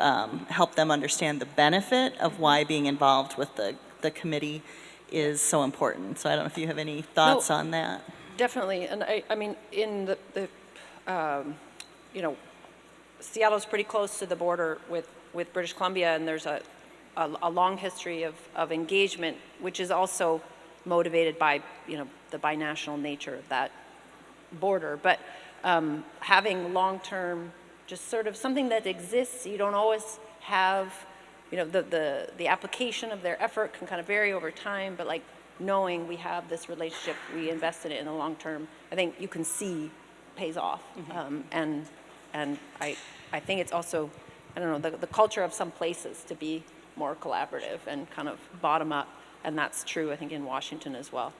help them understand the benefit of why being involved with the committee is so important. So I don't know if you have any thoughts on that. Definitely, and I mean, in Seattle's pretty close to the border with British Columbia, and there's a long history of engagement, which is also motivated by, the binational nature of that border. But having long-term, just sort of something that exists, you don't always have, the application of their effort can kind of vary over time, but like knowing we have this relationship, we invested in the long term, I think you can see pays off. And I think it's also, I don't know, the culture of some places to be more collaborative and kind of bottom up, and that's true, I think, in Washington as well.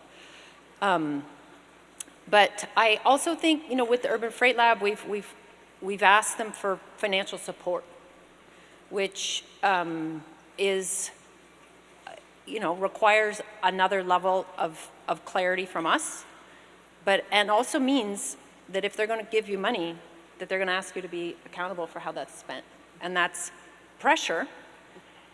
But I also think, with the Urban Freight Lab, we've asked them for financial support, which is, requires another level of clarity from us, and also means that if they're going to give you money, that they're going to ask you to be accountable for how that's spent. And that's pressure,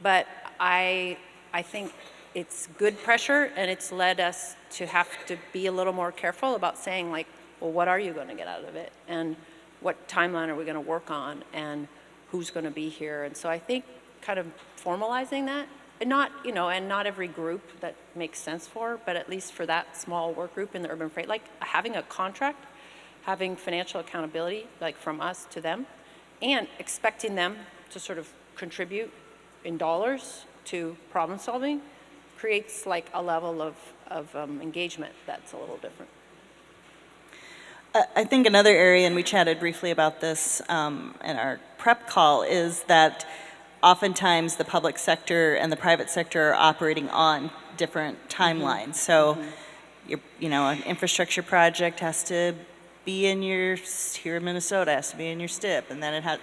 but I think it's good pressure, and it's led us to have to be a little more careful about saying, like, well, what are you going to get out of it? And what timeline are we going to work on? And who's going to be here? And so I think kind of formalizing that, and not every group that makes sense for, but at least for that small work group in the Urban Freight, like having a contract, having financial accountability, like from us to them, and expecting them to sort of contribute in dollars to problem solving creates like a level of engagement that's a little different. I think another area, and we chatted briefly about this in our prep call, is that oftentimes the public sector and the private sector are operating on different timelines. So, an infrastructure project has to be in here in Minnesota, has to be in your STIP, and then it has,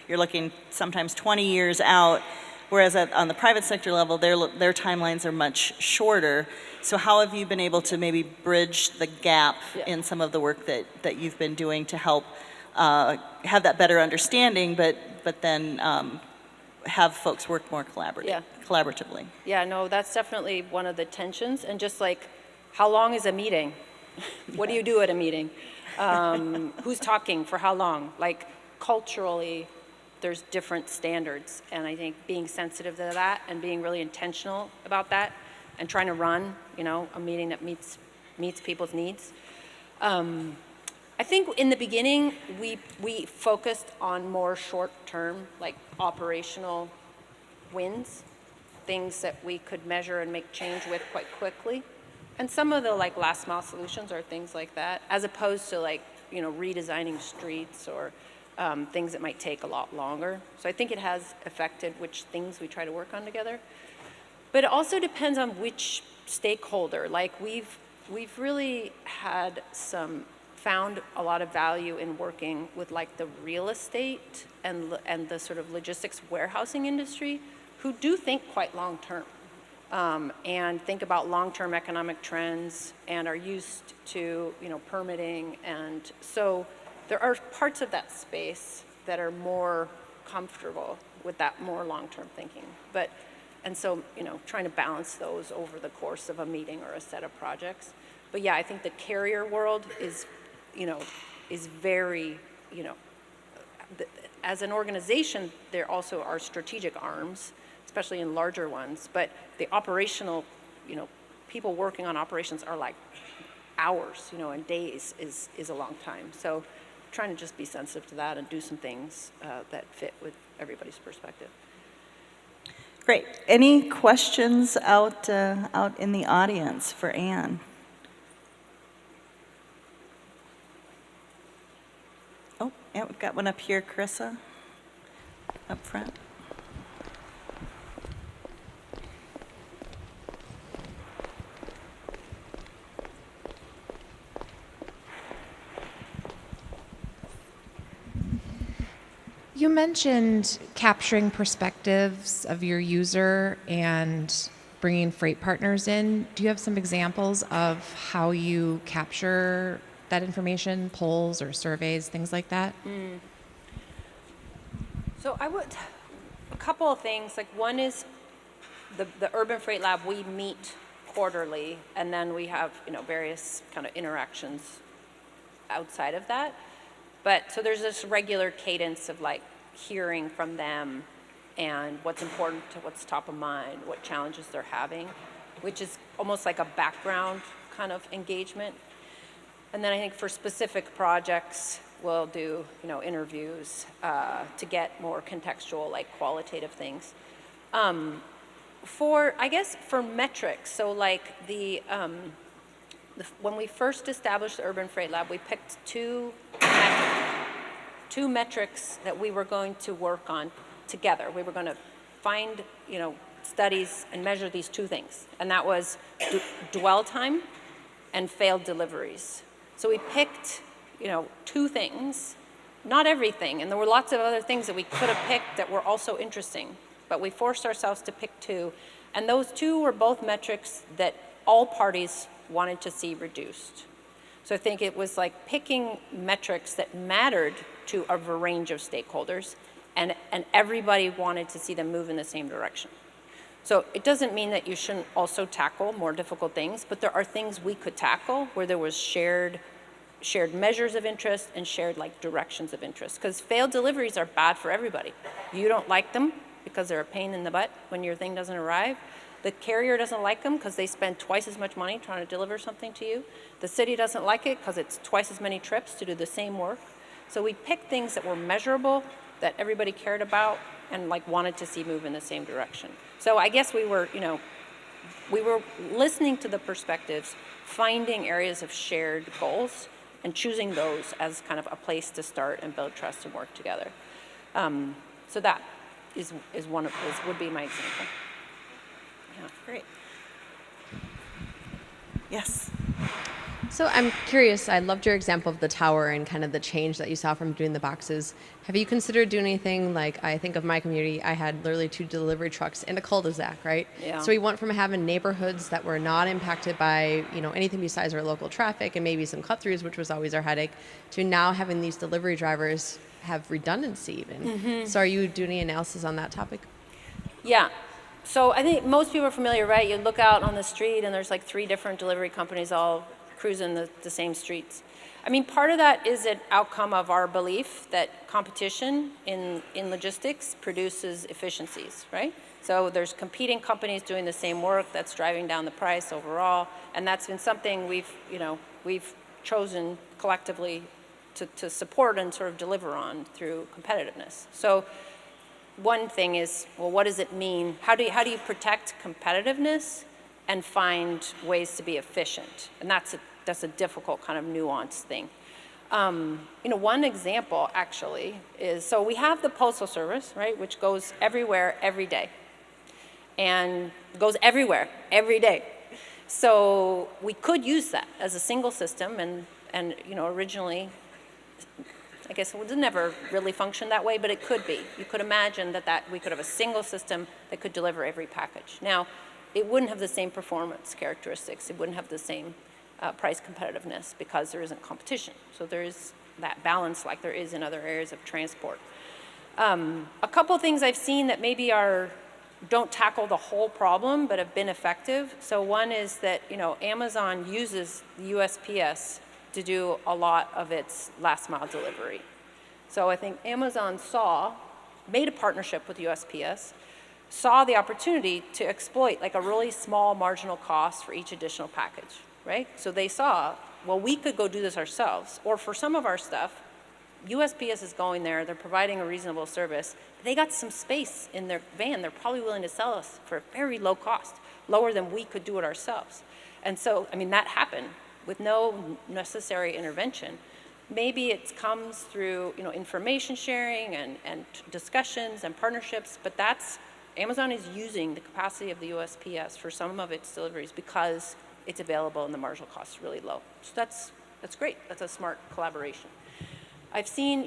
you're looking sometimes 20 years out. Whereas on the private sector level, their timelines are much shorter. So how have you been able to maybe bridge the gap in some of the work that you've been doing to help have that better understanding, but then have folks work more collaboratively? Yeah, no, that's definitely one of the tensions. And just like, how long is a meeting? What do you do at a meeting? Who's talking for how long? Like, culturally, there's different standards, and I think being sensitive to that and being really intentional about that and trying to run, a meeting that meets people's needs. I think in the beginning, we focused on more short-term, like operational wins, things that we could measure and make change with quite quickly. And some of the like last mile solutions are things like that, as opposed to like, redesigning streets or things that might take a lot longer. So I think it has affected which things we try to work on together. But it also depends on which stakeholder. Like we've really found a lot of value in working with like the real estate and the sort of logistics warehousing industry, who do think quite long term and think about long-term economic trends and are used to permitting. And so there are parts of that space that are more comfortable with that more long-term thinking. And so trying to balance those over the course of a meeting or a set of projects. But yeah, I think the carrier world is very, as an organization, there also are strategic arms, especially in larger ones, but the operational, people working on operations are like hours, and days is a long time. So trying to just be sensitive to that and do some things that fit with everybody's perspective. Great. Any questions out in the audience for Anne? Oh, yeah, we've got one up here, Carissa, up front. You mentioned capturing perspectives of your user and bringing freight partners in. Do you have some examples of how you capture that information, polls or surveys, things like that? So a couple of things. Like one is the Urban Freight Lab, we meet quarterly, and then we have, various kind of interactions outside of that. But so there's this regular cadence of like hearing from them and what's important to what's top of mind, what challenges they're having, which is almost like a background kind of engagement. And then I think for specific projects, we'll do, interviews to get more contextual, like qualitative things. For metrics, so like when we first established the Urban Freight Lab, we picked two metrics that we were going to work on together. We were going to find, studies and measure these two things, and that was dwell time and failed deliveries. So we picked, two things, not everything, and there were lots of other things that we could have picked that were also interesting, but we forced ourselves to pick two, and those two were both metrics that all parties wanted to see reduced. So I think it was like picking metrics that mattered to a range of stakeholders, and everybody wanted to see them move in the same direction. So it doesn't mean that you shouldn't also tackle more difficult things, but there are things we could tackle where there was shared measures of interest and shared like directions of interest. Because failed deliveries are bad for everybody. You don't like them because they're a pain in the butt when your thing doesn't arrive. The carrier doesn't like them because they spend twice as much money trying to deliver something to you. The city doesn't like it because it's twice as many trips to do the same work. So we picked things that were measurable, that everybody cared about, and like wanted to see move in the same direction. So I guess we were listening to the perspectives, finding areas of shared goals, and choosing those as kind of a place to start and build trust and work together. So that would be my example. Yeah. Great. Yes. So I'm curious, I loved your example of the tower and kind of the change that you saw from doing the boxes. Have you considered doing anything like, I think of my community, I had literally 2 delivery trucks in a cul-de-sac, right? Yeah. So we went from having neighborhoods that were not impacted by, anything besides our local traffic and maybe some cut-throughs, which was always our headache, to now having these delivery drivers have redundancy even. Mm-hmm. So are you doing any analysis on that topic? Yeah. So I think most people are familiar, right? You look out on the street and there's like 3 different delivery companies all cruising the same streets. I mean, part of that is an outcome of our belief that competition in logistics produces efficiencies, right? So there's competing companies doing the same work that's driving down the price overall, and that's been something we've chosen collectively to support and sort of deliver on through competitiveness. So one thing is, well, what does it mean? How do you protect competitiveness and find ways to be efficient. And that's a difficult kind of nuanced thing. One example actually is, so we have the Postal Service, right, which goes everywhere every day, and goes everywhere every day. So we could use that as a single system, and originally, I guess it never really functioned that way, but it could be. You could imagine that we could have a single system that could deliver every package. Now, it wouldn't have the same performance characteristics. It wouldn't have the same price competitiveness because there isn't competition. So there is that balance like there is in other areas of transport. A couple things I've seen that maybe don't tackle the whole problem but have been effective. So one is that Amazon uses the USPS to do a lot of its last mile delivery. So I think Amazon made a partnership with USPS, saw the opportunity to exploit like a really small marginal cost for each additional package, right? So they saw, well, we could go do this ourselves, or for some of our stuff, USPS is going there, they're providing a reasonable service, they got some space in their van, they're probably willing to sell us for a very low cost, lower than we could do it ourselves. And so, that happened with no necessary intervention. Maybe it comes through information sharing and discussions and partnerships, but Amazon is using the capacity of the USPS for some of its deliveries because it's available and the marginal cost is really low. So that's great. That's a smart collaboration. I've seen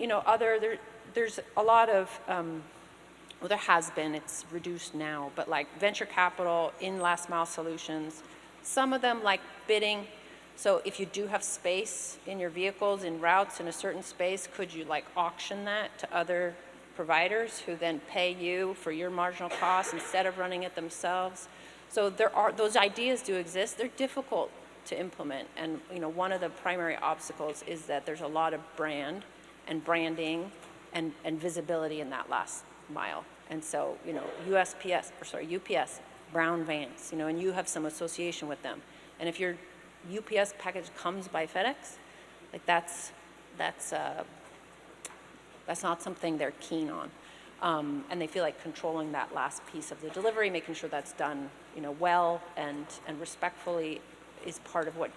there's a lot of there has been, it's reduced now, but like venture capital in last mile solutions. Some of them like bidding. So if you do have space in your vehicles in routes in a certain space, could you like auction that to other providers who then pay you for your marginal costs instead of running it themselves? So those ideas do exist. They're difficult to implement, and one of the primary obstacles is that there's a lot of brand and branding and visibility in that last mile. And so UPS, brown vans, and you have some association with them. And if your UPS package comes by FedEx, like that's not something they're keen on. And they feel like controlling that last piece of the delivery, making sure that's done well and respectfully is part of what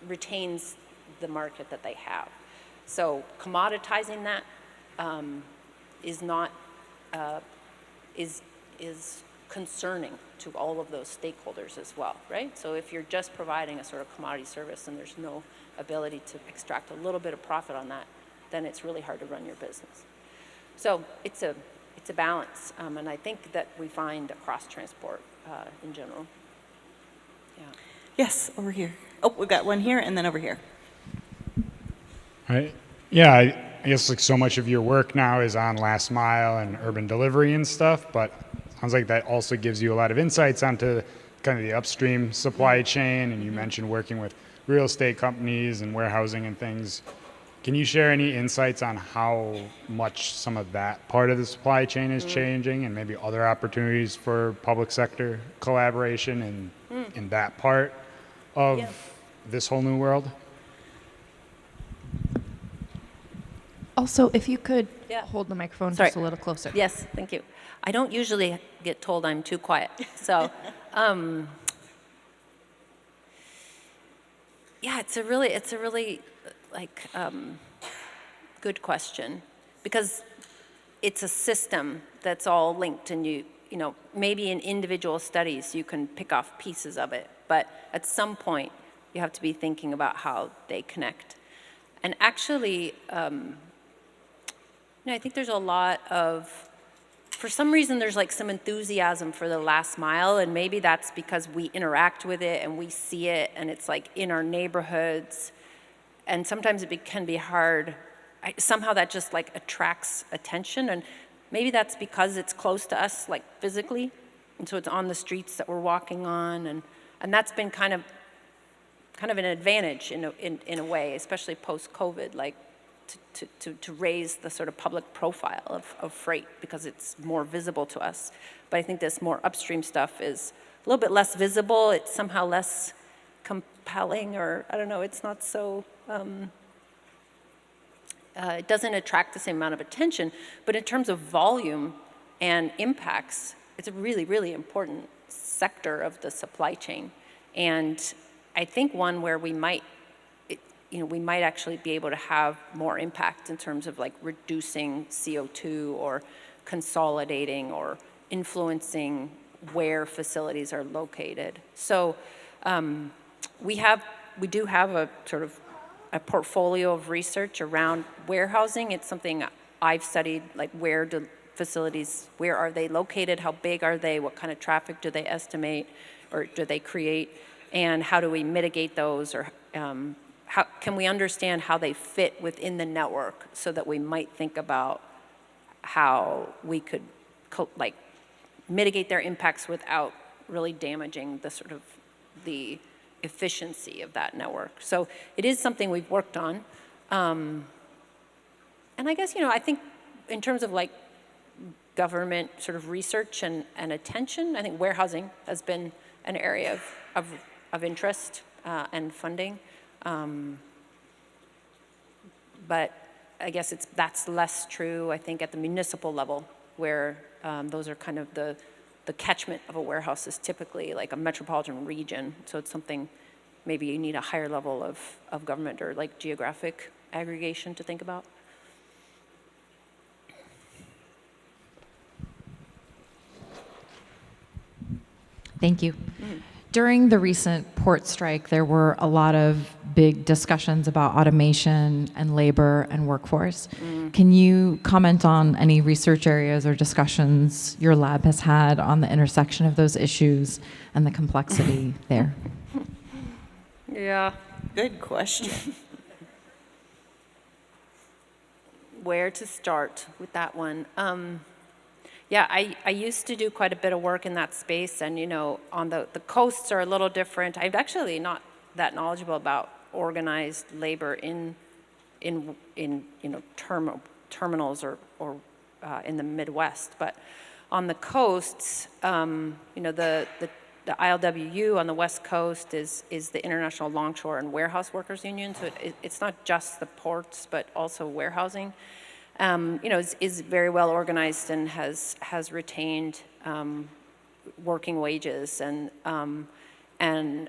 retains the market that they have. So commoditizing that is concerning to all of those stakeholders as well, right? So if you're just providing a sort of commodity service and there's no ability to extract a little bit of profit on that, then it's really hard to run your business. So it's a balance, and I think that we find across transport in general. Yeah. Yes, over here. Oh, we've got one here and then over here. Right. Yeah, I guess like so much of your work now is on last mile and urban delivery and stuff, but sounds like that also gives you a lot of insights onto kind of the upstream supply chain, and you mentioned working with real estate companies and warehousing and things. Can you share any insights on how much some of that part of the supply chain is changing, and maybe other opportunities for public sector collaboration in that part of this whole new world? Also, if you could hold the microphone Sorry. just a little closer. Yes, thank you. I don't usually get told I'm too quiet, so it's a really like good question, because it's a system that's all linked, and you maybe in individual studies you can pick off pieces of it, but at some point you have to be thinking about how they connect. And actually, I think there's a lot of, for some reason, there's like some enthusiasm for the last mile, and maybe that's because we interact with it and we see it, and it's like in our neighborhoods, and sometimes it can be hard. Somehow that just like attracts attention, and maybe that's because it's close to us, like physically, and so it's on the streets that we're walking on, and that's been kind of an advantage in a way, especially post-COVID, like to raise the sort of public profile of freight, because it's more visible to us. But I think this more upstream stuff is a little bit less visible. It's somehow less compelling, or I don't know, it's not so, it doesn't attract the same amount of attention. But in terms of volume and impacts, it's a really, really important sector of the supply chain. And I think one where we might actually be able to have more impact in terms of like reducing CO2 or consolidating or influencing where facilities are located. So we do have a sort of a portfolio of research around warehousing. It's something I've studied, like where are they located, how big are they, what kind of traffic do they estimate or do they create, and how do we mitigate those, or how can we understand how they fit within the network so that we might think about how we could mitigate their impacts without really damaging the sort of the efficiency of that network. So it is something we've worked on. And I guess, I think in terms of like government sort of research and attention, I think warehousing has been an area of interest and funding. But I guess that's less true, I think, at the municipal level, where those are kind of the catchment of a warehouse is typically like a metropolitan region. So it's something maybe you need a higher level of government or like geographic aggregation to think about. Thank you. During the recent port strike, there were a lot of big discussions about automation and labor and workforce. Can you comment on any research areas or discussions your lab has had on the intersection of those issues and the complexity there? Yeah. Good question. Where to start with that one? Yeah, I used to do quite a bit of work in that space, and on the coasts are a little different. I'm actually not that knowledgeable about organized labor in terminals or in the Midwest, but on the coasts, the ILWU on the West Coast is the International Longshore and Warehouse Workers Union. So it's not just the ports, but also warehousing. Is very well organized and has retained working wages and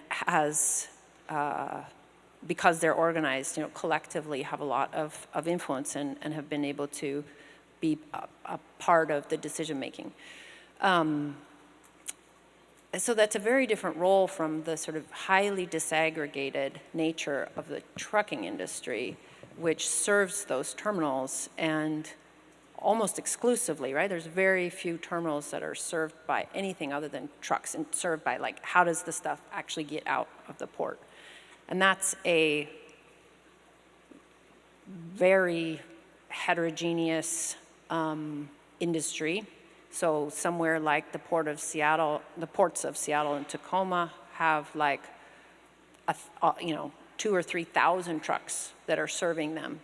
has, because they're organized, collectively have a lot of influence and have been able to be a part of the decision making. So that's a very different role from the sort of highly disaggregated nature of the trucking industry, which serves those terminals and almost exclusively, right? There's very few terminals that are served by anything other than trucks and served by like, how does the stuff actually get out of the port? And that's a very heterogeneous industry. So somewhere like the ports of Seattle and Tacoma have like, 2,000 or 3,000 trucks that are serving them,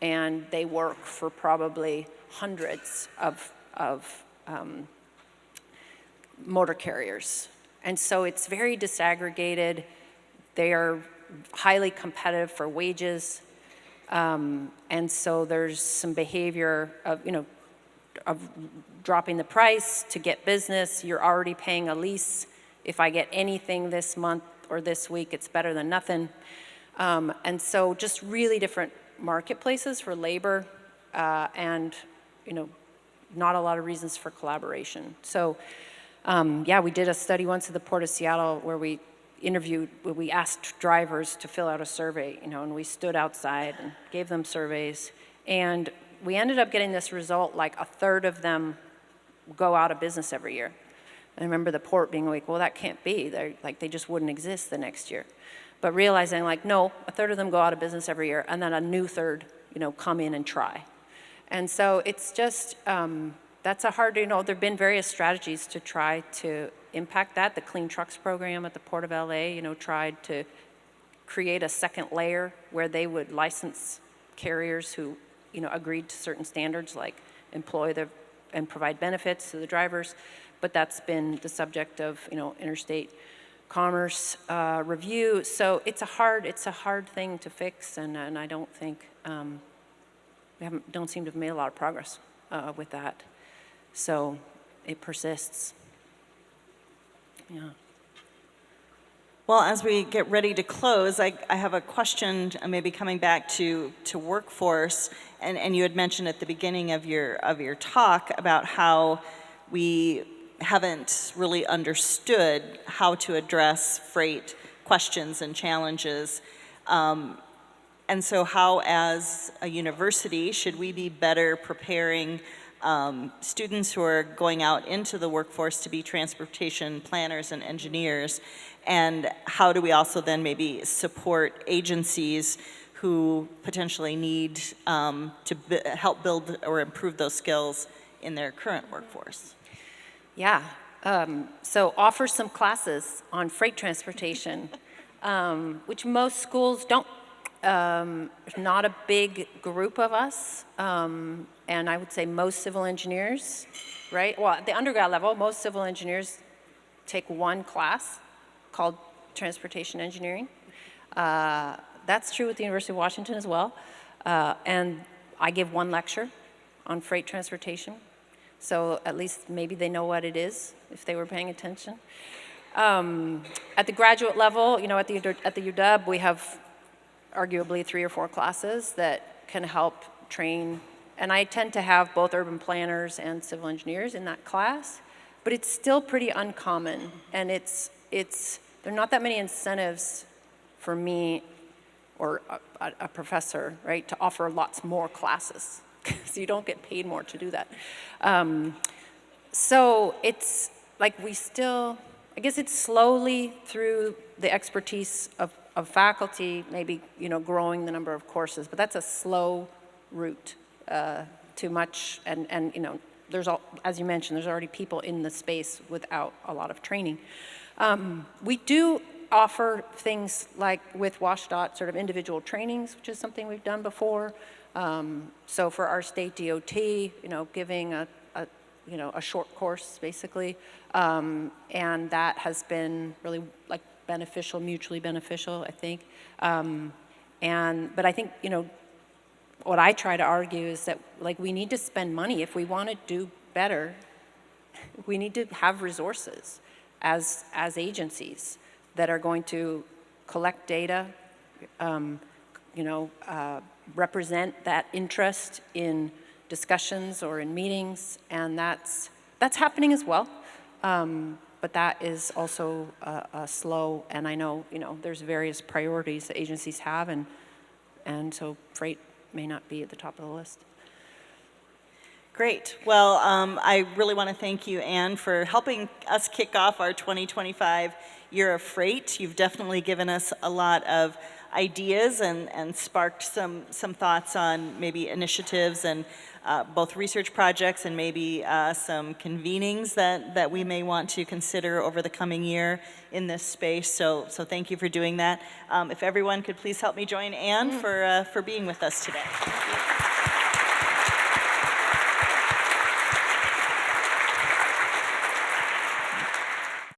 and they work for probably hundreds of motor carriers. And so it's very disaggregated. They are highly competitive for wages, and so there's some behavior of dropping the price to get business. You're already paying a lease. If I get anything this month or this week, it's better than nothing. And so just really different marketplaces for labor and, not a lot of reasons for collaboration. So, we did a study once at the Port of Seattle where we asked drivers to fill out a survey, and we stood outside and gave them surveys. And we ended up getting this result, like a third of them go out of business every year. I remember the port being like, well, that can't be. They just wouldn't exist the next year. But realizing no, a third of them go out of business every year, and then a new third, come in and try. And so it's just, that's a hard, there've been various strategies to try to impact that. The Clean Trucks program at the Port of LA, tried to create a second layer where they would license carriers who, agreed to certain standards, like employ and provide benefits to the drivers. But that's been the subject of, interstate commerce review. So it's a hard thing to fix, and I don't think we don't seem to have made a lot of progress with that. So it persists. Yeah. Well, as we get ready to close, I have a question, maybe coming back to workforce, and you had mentioned at the beginning of your talk about how we haven't really understood how to address freight questions and challenges. And so how, as a university, should we be better preparing students who are going out into the workforce to be transportation planners and engineers? And how do we also then maybe support agencies who potentially need to help build or improve those skills in their current workforce? Yeah. So offer some classes on freight transportation, which most schools don't. There's not a big group of us, and I would say most civil engineers, right? Well, at the undergrad level, most civil engineers take one class called transportation engineering. That's true at the University of Washington as well. And I give one lecture on freight transportation. So at least maybe they know what it is if they were paying attention. At the graduate level, you know, at the UW, we have arguably 3 or 4 classes that can help train. And I tend to have both urban planners and civil engineers in that class, but it's still pretty uncommon. And there are not that many incentives for me or a professor, right, to offer lots more classes. So you don't get paid more to do that. So it's like I guess it's slowly through the expertise of faculty, maybe, you know, growing the number of courses, but that's a slow route to much, and you know, as you mentioned, there's already people in the space without a lot of training. We do offer things like with WashDOT, sort of individual trainings, which is something we've done before. So for our state DOT, you know, giving a short course basically, and that has been really like beneficial, mutually beneficial, I think. But I think, you know, what I try to argue is that like we need to spend money if we want to do better. We need to have resources as agencies that are going to collect data, represent that interest in discussions or in meetings, and that's happening as well. But that is also slow, and I know, you know, there's various priorities that agencies have, and so freight may not be at the top of the list. Great. Well, I really want to thank you, Anne, for helping us kick off our 2025 Year of Freight. You've definitely given us a lot of ideas and sparked some thoughts on maybe initiatives and both research projects and maybe some convenings that we may want to consider over the coming year in this space. So thank you for doing that. If everyone could please help me join Anne for being with us today.